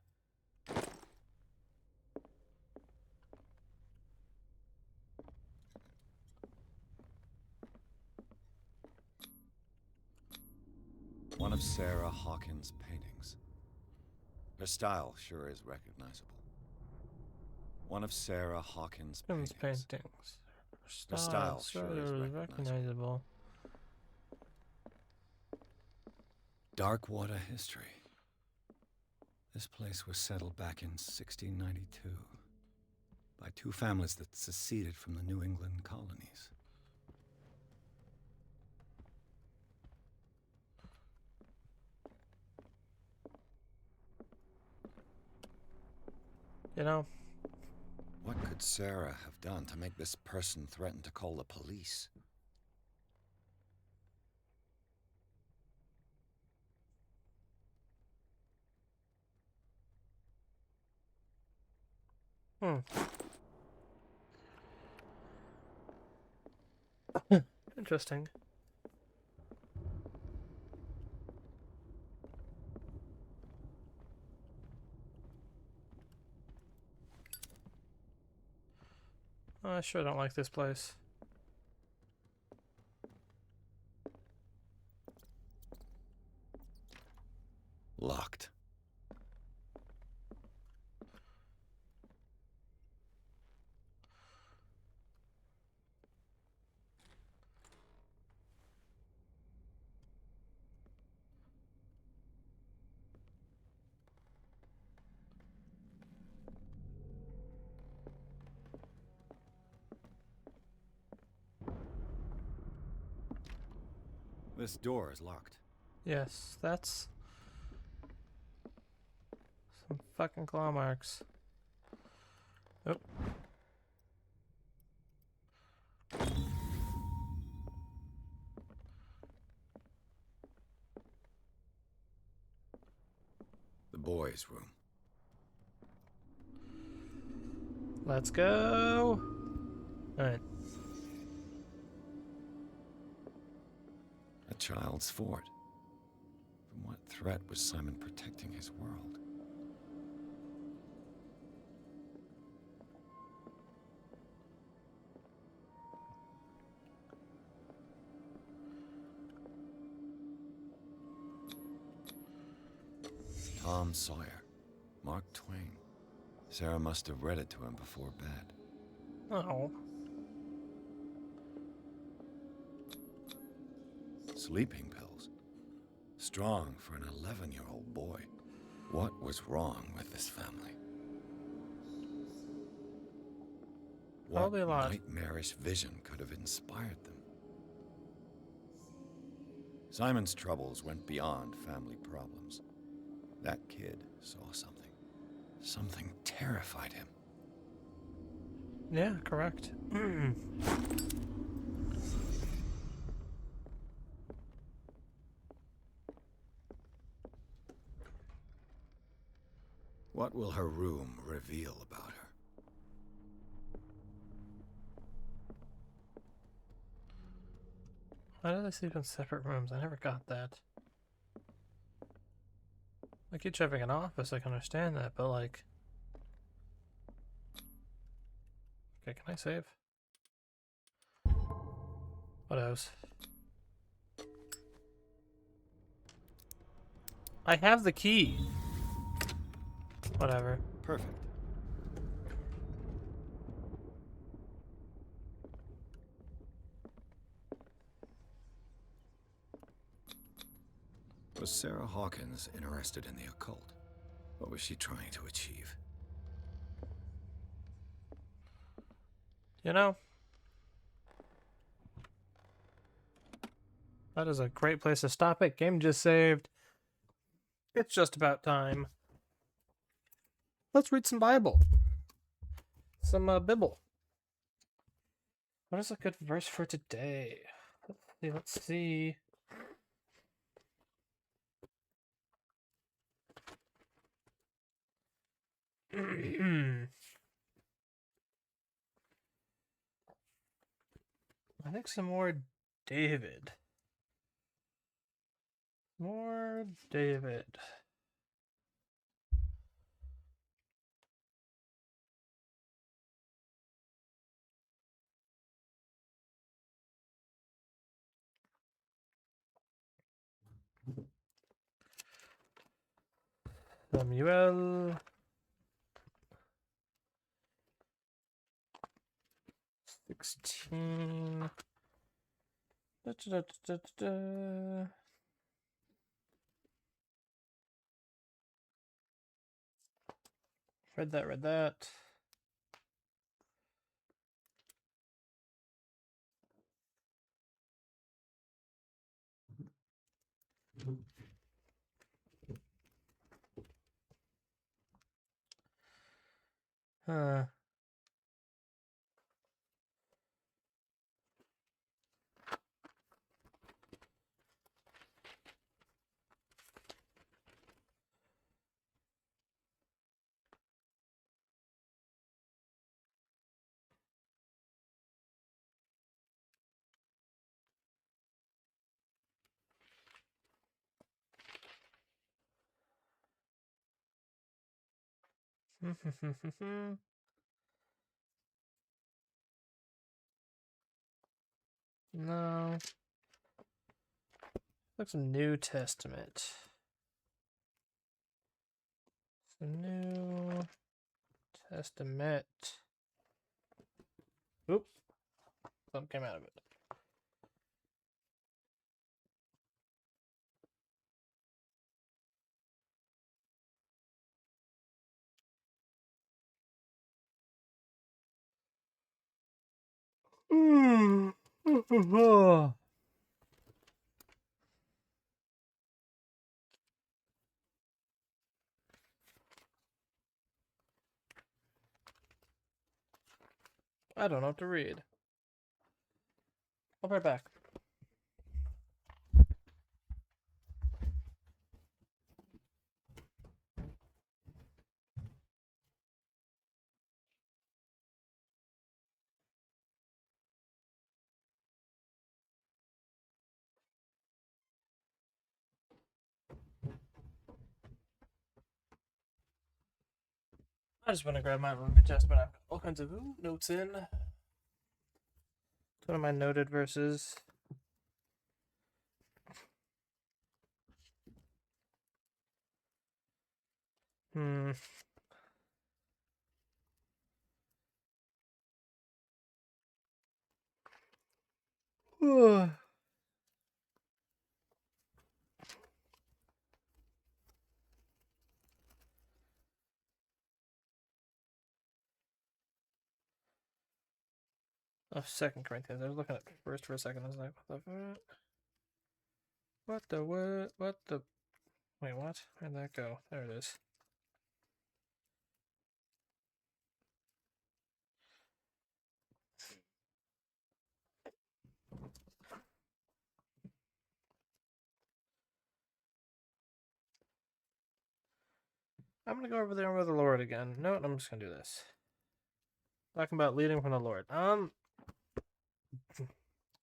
One of Sarah Hawkins' paintings. Her style sure is recognizable. One of Sarah Hawkins' paintings. Her style sure is recognizable. Dark water history. This place was settled back in 1692 by two families that seceded from the New England colonies. You know, what could Sarah have done to make this person threaten to call the police? Hmm. Interesting. I sure don't like this place. Locked. This door is locked. Yes, that's some fucking claw marks. Oh. The boys' room. Let's go. Alright. A child's fort. From what threat was Simon protecting his world? Tom Sawyer. Mark Twain. Sarah must have read it to him before bed. Oh. Sleeping pills. Strong for an 11-year-old boy. What was wrong with this family? Probably a lot. What nightmarish vision could have inspired them? Simon's troubles went beyond family problems. That kid saw something. Something terrified him. Yeah, correct. What will her room reveal about her? Why do they sleep in separate rooms? I never got that. Like, each having an office, I can understand that, but like... Okay, can I save? What else? I have the key! Whatever. Perfect. Was Sarah Hawkins interested in the occult? What was she trying to achieve? You know, that is a great place to stop it. Game just saved. It's just about time. Let's read some Bible. Some Bible. What is a good verse for today? Let's see. I think some more David. More David. Samuel 16. Da, da, da, da, da. Read that. No. Looks New Testament. New Testament. Oops. Something came out of it. I don't know what to read. I'll be right back. I just want to grab my room adjustment. I've got all kinds of notes in. It's one of my noted verses. Oh, 2nd Corinthians. I was looking at first for a second. I was like, what the fuck? What the what? What the? Wait, what? Where'd that go? There it is. I'm gonna go over there with the Lord again. No, I'm just gonna do this. Talking about leading from the Lord.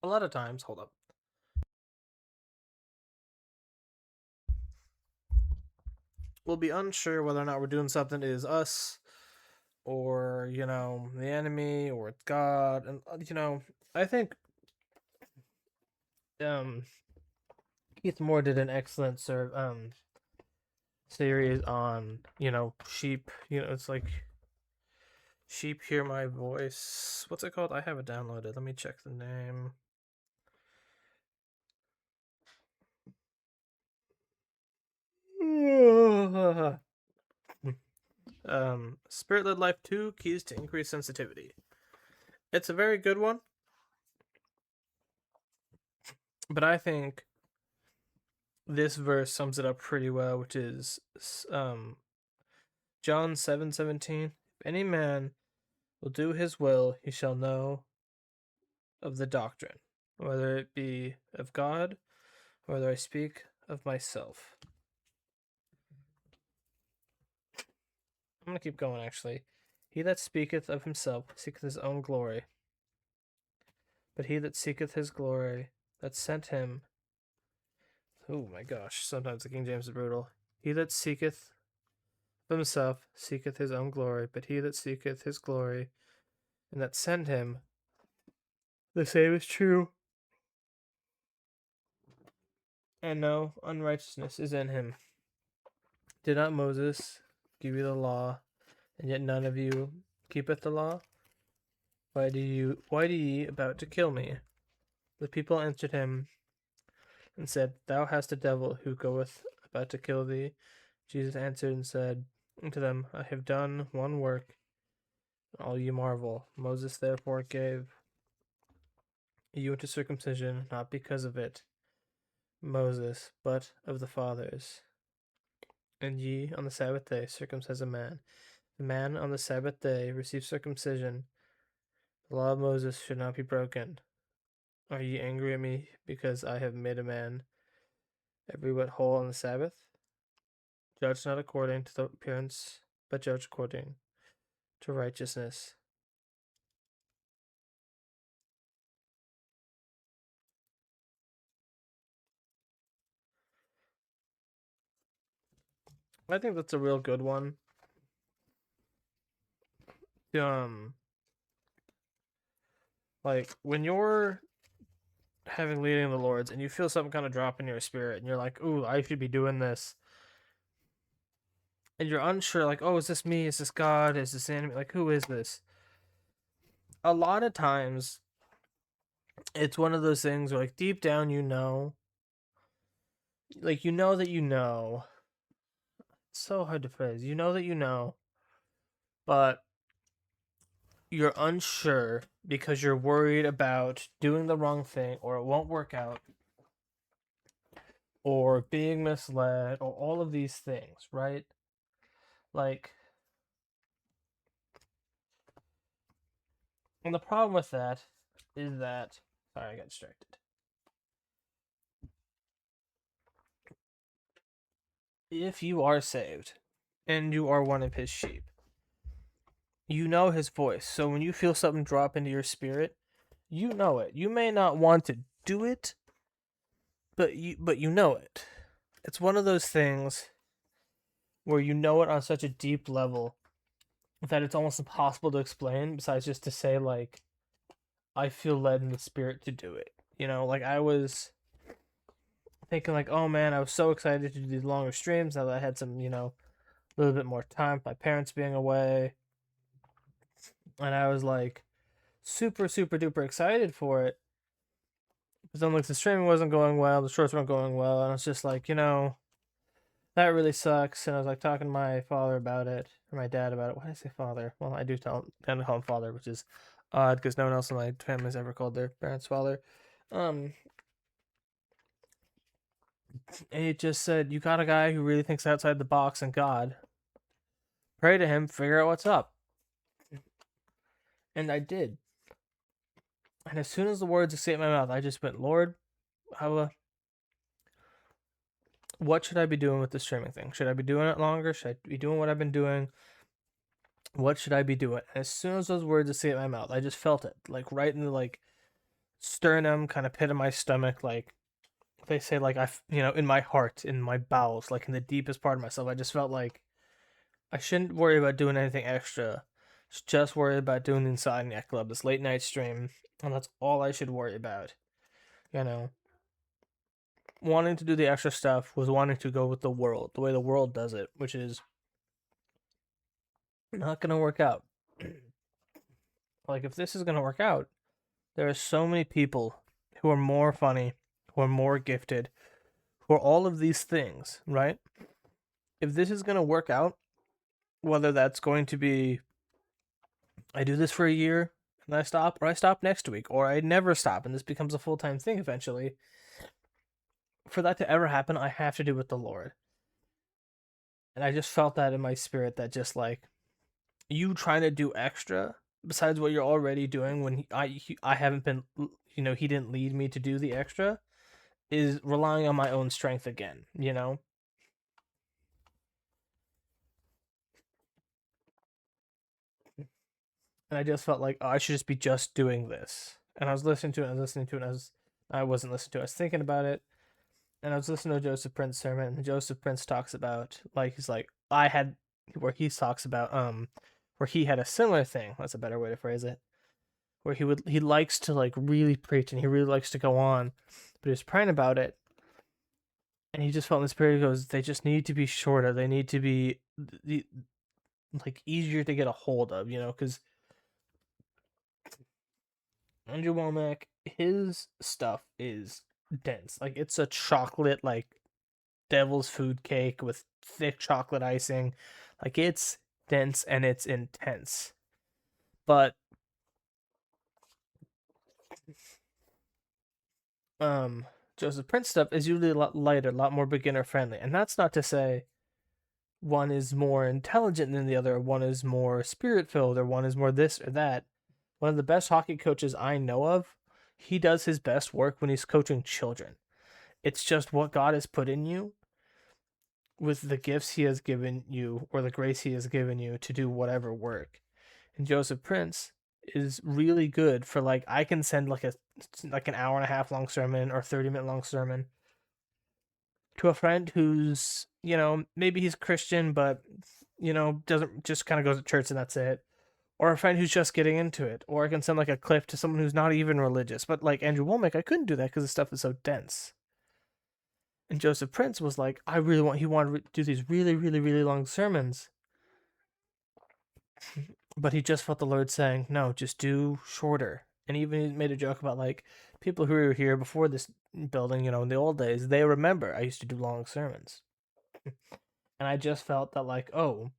A lot of times, hold up. We'll be unsure whether or not we're doing something is us, or the enemy, or it's God, and I think Keith Moore did an excellent series on sheep. It's like sheep hear my voice. What's it called? I have it downloaded. Let me check the name. Spirit-Led Life 2, Keys to Increased Sensitivity. It's a very good one, but I think this verse sums it up pretty well, which is John 7:17. If any man will do his will, he shall know of the doctrine, whether it be of God, or whether I speak of myself. I'm going to keep going, actually. He that speaketh of himself seeketh his own glory. But he that seeketh his glory that sent him... Oh my gosh, sometimes the King James is brutal. He that seeketh of himself seeketh his own glory, but he that seeketh his glory and that sent him, the same is true. And no unrighteousness is in him. Did not Moses give you the law, and yet none of you keepeth the law? Why do ye about to kill me? The people answered him and said, Thou hast a devil who goeth about to kill thee. Jesus answered and said unto them, I have done one work, and all ye marvel. Moses therefore gave you into circumcision, not because of it, Moses, but of the fathers. And ye on the Sabbath day circumcise a man. The man on the Sabbath day receives circumcision. The law of Moses should not be broken. Are ye angry at me because I have made a man every whit whole on the Sabbath? Judge not according to the appearance, but judge according to righteousness. I think that's a real good one. like when you're having leading the Lords and you feel something kind of drop in your spirit and you're like, ooh, I should be doing this. And you're unsure, like, oh, is this me? Is this God? Is this enemy? Like, who is this? A lot of times, it's one of those things where, like, deep down, like, you know that you know. It's so hard to phrase. You know that you know, but you're unsure because you're worried about doing the wrong thing or it won't work out or being misled or all of these things, right? Like, and the problem with that is that, sorry, I got distracted. If you are saved and you are one of his sheep, you know his voice. So when you feel something drop into your spirit, you know it. You may not want to do it, but you know it. It's one of those things where you know it on such a deep level that it's almost impossible to explain besides just to say, like, I feel led in the spirit to do it. You know, like, I was thinking, like, oh man, I was so excited to do these longer streams now that I had some, a little bit more time, my parents being away. And I was like super, super duper excited for it. But then, like, the streaming wasn't going well, the shorts weren't going well, and it's just like, that really sucks. And I was like talking to my father about it, or my dad about it. Why did I say father? Well, I do tend to call him father, which is odd because no one else in my family has ever called their parents father. And he just said, you got a guy who really thinks outside the box and God. Pray to him, figure out what's up. And I did. And as soon as the words escaped my mouth, I just went, Lord, what should I be doing with the streaming thing? Should I be doing it longer? Should I be doing what I've been doing? What should I be doing? And as soon as those words escaped my mouth, I just felt it, like, right in the, like, sternum, kind of pit of my stomach, like, they say, like, in my heart, in my bowels, like, in the deepest part of myself, I just felt like I shouldn't worry about doing anything extra. Just worry about doing the Insomniac Club, this late night stream, and that's all I should worry about. Wanting to do the extra stuff was wanting to go with the world, the way the world does it, which is not going to work out. Like, if this is going to work out, there are so many people who are more funny, who are more gifted, who are all of these things, right? If this is going to work out, whether that's going to be I do this for a year and I stop, or I stop next week, or I never stop and this becomes a full-time thing eventually, for that to ever happen, I have to do with the Lord. And I just felt that in my spirit, that just, like, you trying to do extra besides what you're already doing when I haven't been, he didn't lead me to do the extra, is relying on my own strength again, And I just felt like, oh, I should just be just doing this. And I was listening to it, and I wasn't listening to it, I was thinking about it. And I was listening to a Joseph Prince sermon, and Joseph Prince talks about, like, he's like, where he talks about, where he had a similar thing, that's a better way to phrase it, where he likes to, like, really preach, and he really likes to go on, but he was praying about it, and he just felt in the spirit, he goes, they just need to be shorter, they need to be, like, easier to get a hold of, because Andrew Womack, his stuff is dense. Like, it's a chocolate, like, devil's food cake with thick chocolate icing. Like, it's dense and it's intense. But Joseph Prince stuff is usually a lot lighter, a lot more beginner friendly. And that's not to say one is more intelligent than the other, one is more spirit filled, or one is more this or that. One of the best hockey coaches I know of, he does his best work when he's coaching children. It's just what God has put in you, with the gifts he has given you, or the grace he has given you to do whatever work. And Joseph Prince is really good for, like, I can send like an hour and a half long sermon or 30-minute long sermon to a friend who's, maybe he's Christian, but, doesn't, just kind of goes to church and that's it. or a friend who's just getting into it, or I can send like a clip to someone who's not even religious. But like Andrew Womack, I couldn't do that because the stuff is so dense. And Joseph Prince was like, he wanted to do these really, really, really long sermons. But he just felt the Lord saying, no, just do shorter. And even he made a joke about like people who were here before this building, in the old days, they remember I used to do long sermons. And I just felt that like, oh,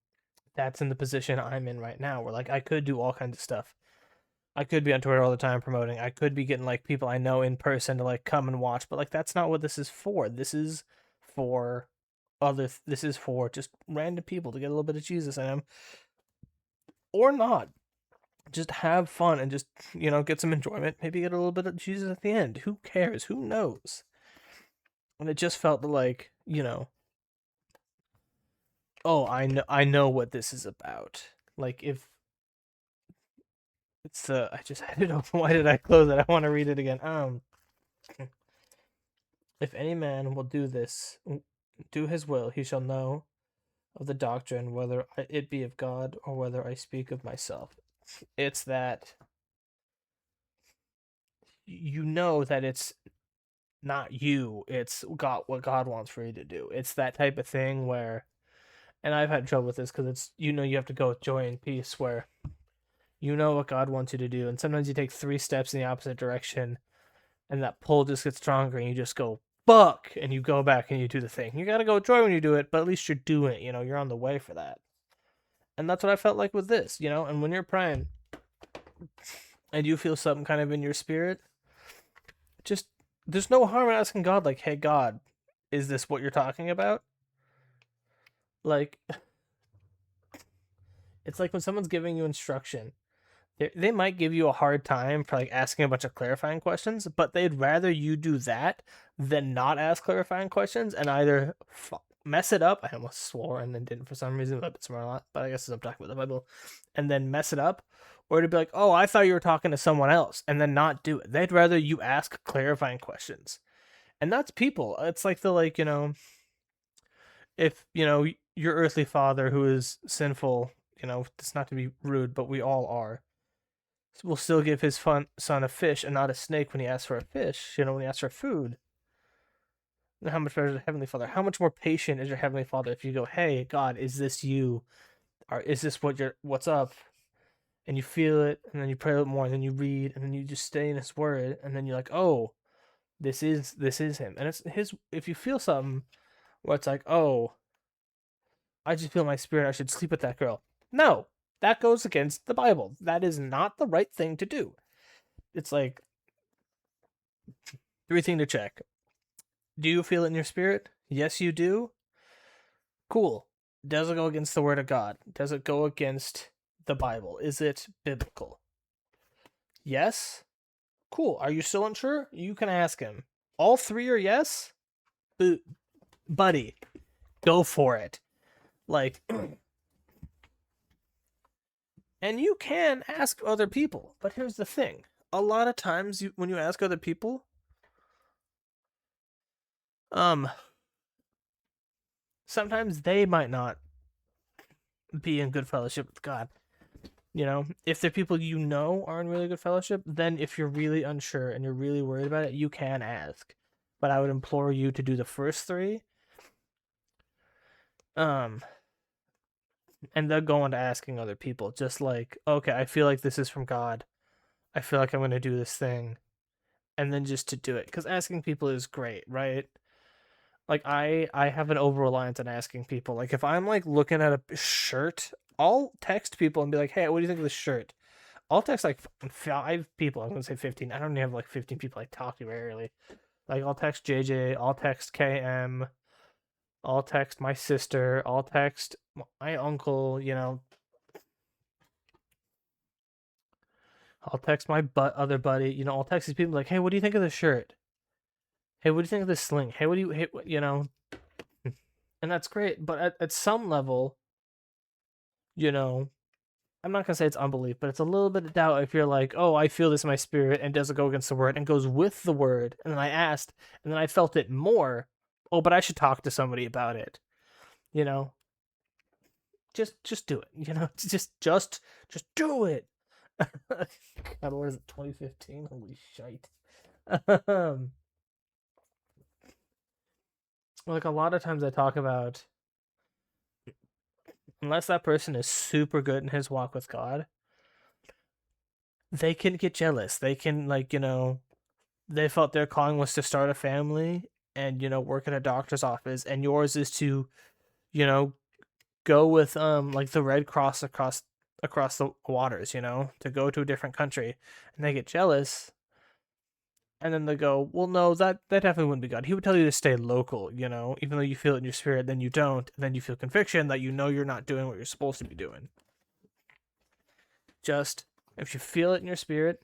that's in the position I'm in right now, where like I could do all kinds of stuff. I could be on Twitter all the time promoting. I could be getting like people I know in person to like come and watch, but like that's not what this is for. This is for this is for just random people to get a little bit of Jesus in them, or not. Just have fun and just get some enjoyment. Maybe get a little bit of Jesus at the end. Who cares? Who knows? And it just felt like oh, I know what this is about. Like if it's I just had it open. Why did I close it? I want to read it again. If any man will do this, do his will, he shall know of the doctrine, whether it be of God or whether I speak of myself. It's that that it's not you, it's God, what God wants for you to do. It's that type of thing where, and I've had trouble with this because it's, you have to go with joy and peace, where you know what God wants you to do, and sometimes you take 3 steps in the opposite direction, and that pull just gets stronger, and you just go, fuck, and you go back and you do the thing. You gotta go with joy when you do it, but at least you're doing it, you're on the way for that. And that's what I felt like with this, and when you're praying, and you feel something kind of in your spirit, just, there's no harm in asking God, like, hey, God, is this what you're talking about? Like, it's like when someone's giving you instruction, they might give you a hard time for like asking a bunch of clarifying questions, but they'd rather you do that than not ask clarifying questions and either mess it up. I almost swore and then didn't for some reason, but it's a lot. But I guess I'm talking about the Bible, and then mess it up, or to be like, oh, I thought you were talking to someone else, and then not do it. They'd rather you ask clarifying questions, and that's people. It's like the if your earthly father who is sinful, it's not to be rude, but we all are, will still give his son a fish and not a snake when he asks for a fish, when he asks for food. And how much better is the Heavenly Father? How much more patient is your Heavenly Father if you go, hey, God, is this you? Or is this what's up? And you feel it, and then you pray a little more, and then you read, and then you just stay in His Word, and then you're like, oh, this is Him. And it's His, if you feel something where it's like, oh, I just feel in my spirit I should sleep with that girl. No, that goes against the Bible. That is not the right thing to do. It's like 3 things to check. Do you feel it in your spirit? Yes, you do. Cool. Does it go against the Word of God? Does it go against the Bible? Is it biblical? Yes. Cool. Are you still unsure? You can ask him. All 3 are yes? Buddy, go for it. Like, and you can ask other people, but here's the thing. A lot of times when you ask other people, sometimes they might not be in good fellowship with God. If they're people are in really good fellowship, then if you're really unsure and you're really worried about it, you can ask. But I would implore you to do the first 3. And then go on to asking other people. Just like, okay, I feel like this is from God. I feel like I'm going to do this thing. And then just to do it. Because asking people is great, right? Like, I have an over-reliance on asking people. Like, if I'm, like, looking at a shirt, I'll text people and be like, hey, what do you think of this shirt? I'll text, like, 5 people. I'm going to say 15. I don't even have, like, 15 people I talk to rarely. Like, I'll text JJ. I'll text KM. I'll text my sister. I'll text my uncle, I'll text my other buddy. I'll text these people like, hey, what do you think of this shirt? Hey, what do you think of this sling? Hey, what do you, And that's great. But at some level, I'm not going to say it's unbelief, but it's a little bit of doubt if you're like, oh, I feel this in my spirit and doesn't go against the Word and goes with the Word. And then I asked, and then I felt it more. Oh, but I should talk to somebody about it. just do it. You know, just do it. God, what is it? 2015? Holy shite. Like a lot of times I talk about, unless that person is super good in his walk with God, they can get jealous. They can, like, you know, they felt their calling was to start a family and, you know, work in a doctor's office, and yours is to, you know, go with like the Red Cross across the waters, you know, to go to a different country, and they get jealous, and then they go, well, no, that definitely wouldn't be God. He would tell you to stay local, you know, even though you feel it in your spirit, then you don't, and then you feel conviction that you know you're not doing what you're supposed to be doing. Just, if you feel it in your spirit,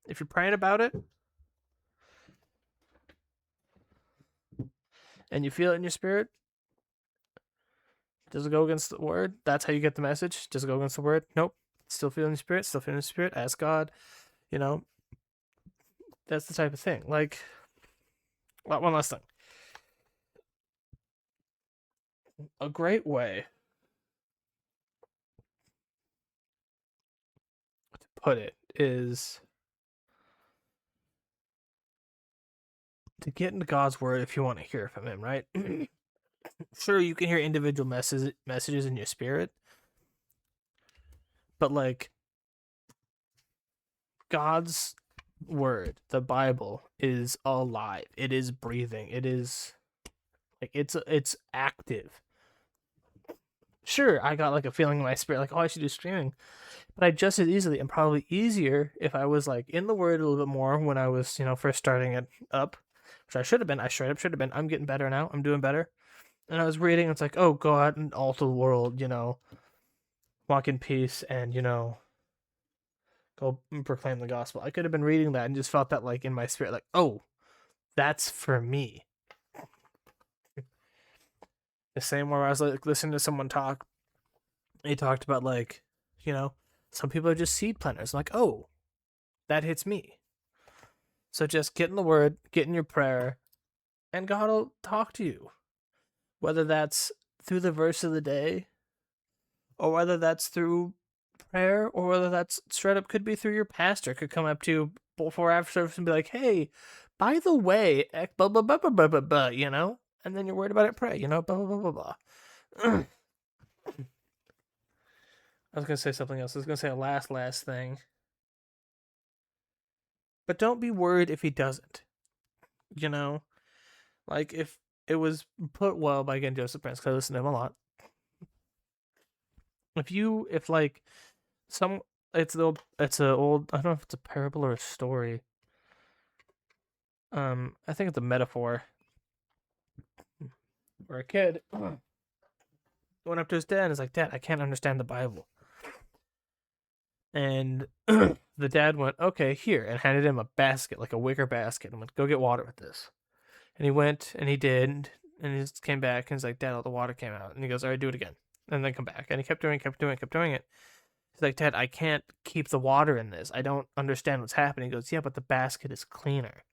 if you're praying about it, and you feel it in your spirit, does it go against the word? That's how you get the message. Does it go against the word? Nope. Still feeling the spirit. Still feeling the spirit. Ask God. You know, that's the type of thing. Like, one last thing. A great way to put it is to get into God's word if you want to hear from Him, right? Sure, you can hear individual messages in your spirit, but like God's word, the Bible, is alive. It is breathing. It is like it's active. Sure, I got like a feeling in my spirit, like, oh, I should do streaming, but I just as easily and probably easier if I was like in the word a little bit more when I was, you know, first starting it up, which I should have been. I straight up should have been. I'm getting better now. I'm doing better. And I was reading, it's like, oh, go out and alter the world, you know, walk in peace, and, you know, go and proclaim the gospel. I could have been reading that and just felt that, like, in my spirit, like, oh, that's for me. The same where I was like listening to someone talk, he talked about, like, you know, some people are just seed planters. I'm like, oh, that hits me. So just get in the word, get in your prayer, and God will talk to you. Whether that's through the verse of the day, or whether that's through prayer, or whether that's straight up could be through your pastor, could come up to you before after service and be like, hey, by the way, blah, blah, blah, blah, blah, blah, blah, you know? And then you're worried about it, pray, you know, blah, blah, blah, blah, blah. I was going to say something else. I was going to say a last thing. But don't be worried if he doesn't. You know? Like, if it was put well by, again, Joseph Prince, because I listen to him a lot. If like, it's a old, I don't know if it's a parable or a story. I think it's a metaphor. Where a kid went up to his dad and was like, Dad, I can't understand the Bible. And the dad went, okay, here, and handed him a basket, like a wicker basket, and went, go get water with this. And he went, and he did, and he just came back, and he's like, Dad, all the water came out. And he goes, all right, do it again. And then come back. And he kept doing it. He's like, Dad, I can't keep the water in this. I don't understand what's happening. He goes, yeah, but the basket is cleaner.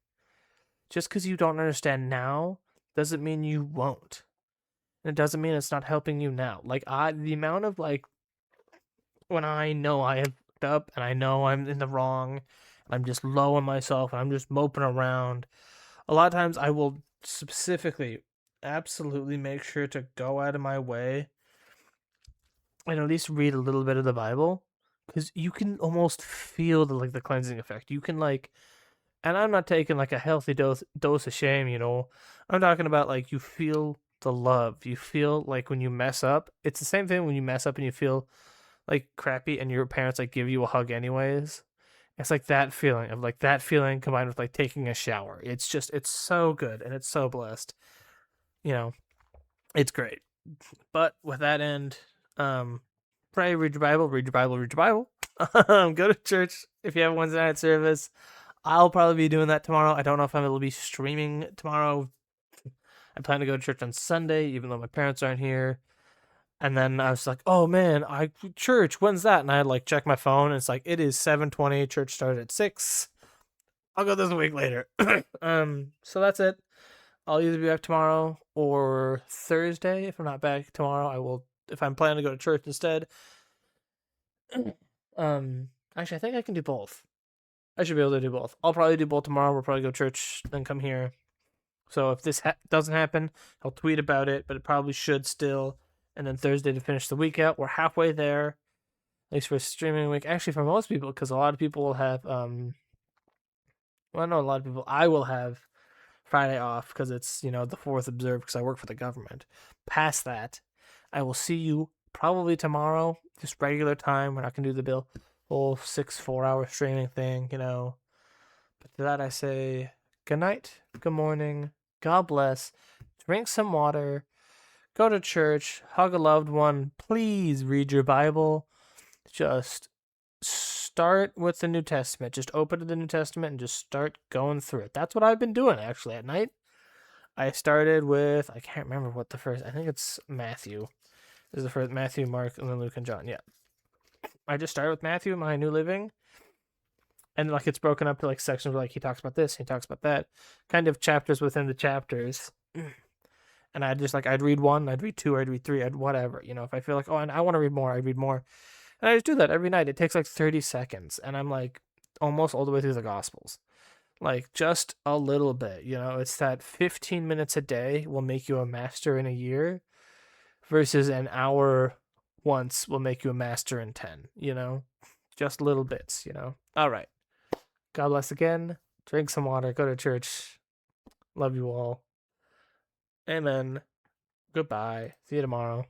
Just because you don't understand now doesn't mean you won't. And it doesn't mean it's not helping you now. Like, the amount of, like, when I know I have fucked up and I know I'm in the wrong, I'm just low on myself and I'm just moping around, a lot of times I will specifically, absolutely make sure to go out of my way and at least read a little bit of the Bible, because you can almost feel the cleansing effect. You can, like, and I'm not taking like a healthy dose of shame, you know. I'm talking about, like, you feel the love. You feel like when you mess up, it's the same thing when you mess up and you feel like crappy and your parents like give you a hug anyways. It's like that feeling combined with like taking a shower. It's so good and it's so blessed. You know, it's great. But with that end, pray, read your Bible. Go to church if you have Wednesday night service. I'll probably be doing that tomorrow. I don't know if I will be streaming tomorrow. I plan to go to church on Sunday, even though my parents aren't here. And then I was like, oh man, church, when's that? And I had like check my phone, and it's like, it is 7:20, church started at 6. I'll go this a week later. So that's it. I'll either be back tomorrow or Thursday. If I'm not back tomorrow, I will if I'm planning to go to church instead. Actually, I think I can do both. I should be able to do both. I'll probably do both tomorrow. We'll probably go to church, then come here. So if this doesn't happen, I'll tweet about it, but it probably should still. And then Thursday to finish the week out. We're halfway there, at least for streaming week. Actually, for most people, because a lot of people will have, well, not a lot of people. I will have Friday off because it's, the 4th observed because I work for the government. Past that, I will see you probably tomorrow, just regular time. We're not going to do the whole 4-hour streaming thing, But to that I say, good night, good morning, God bless, drink some water, go to church, hug a loved one, please read your Bible. Just start with the New Testament. Just open to the New Testament and just start going through it. That's what I've been doing, actually, at night. I started with, I can't remember what the first, I think it's Matthew. This is the first, Matthew, Mark, and then Luke and John, yeah. I just started with Matthew, My New Living. And it's broken up to sections where he talks about this, he talks about that. Kind of chapters within the chapters. And I'd just I'd read 1, I'd read 2, I'd read 3, I'd whatever. If I feel and I want to read more, I'd read more. And I just do that every night. It takes 30 seconds. And I'm almost all the way through the Gospels. Just a little bit, It's that 15 minutes a day will make you a master in a year versus an hour once will make you a master in 10, Just little bits, All right. God bless again. Drink some water. Go to church. Love you all. Amen. Goodbye. See you tomorrow.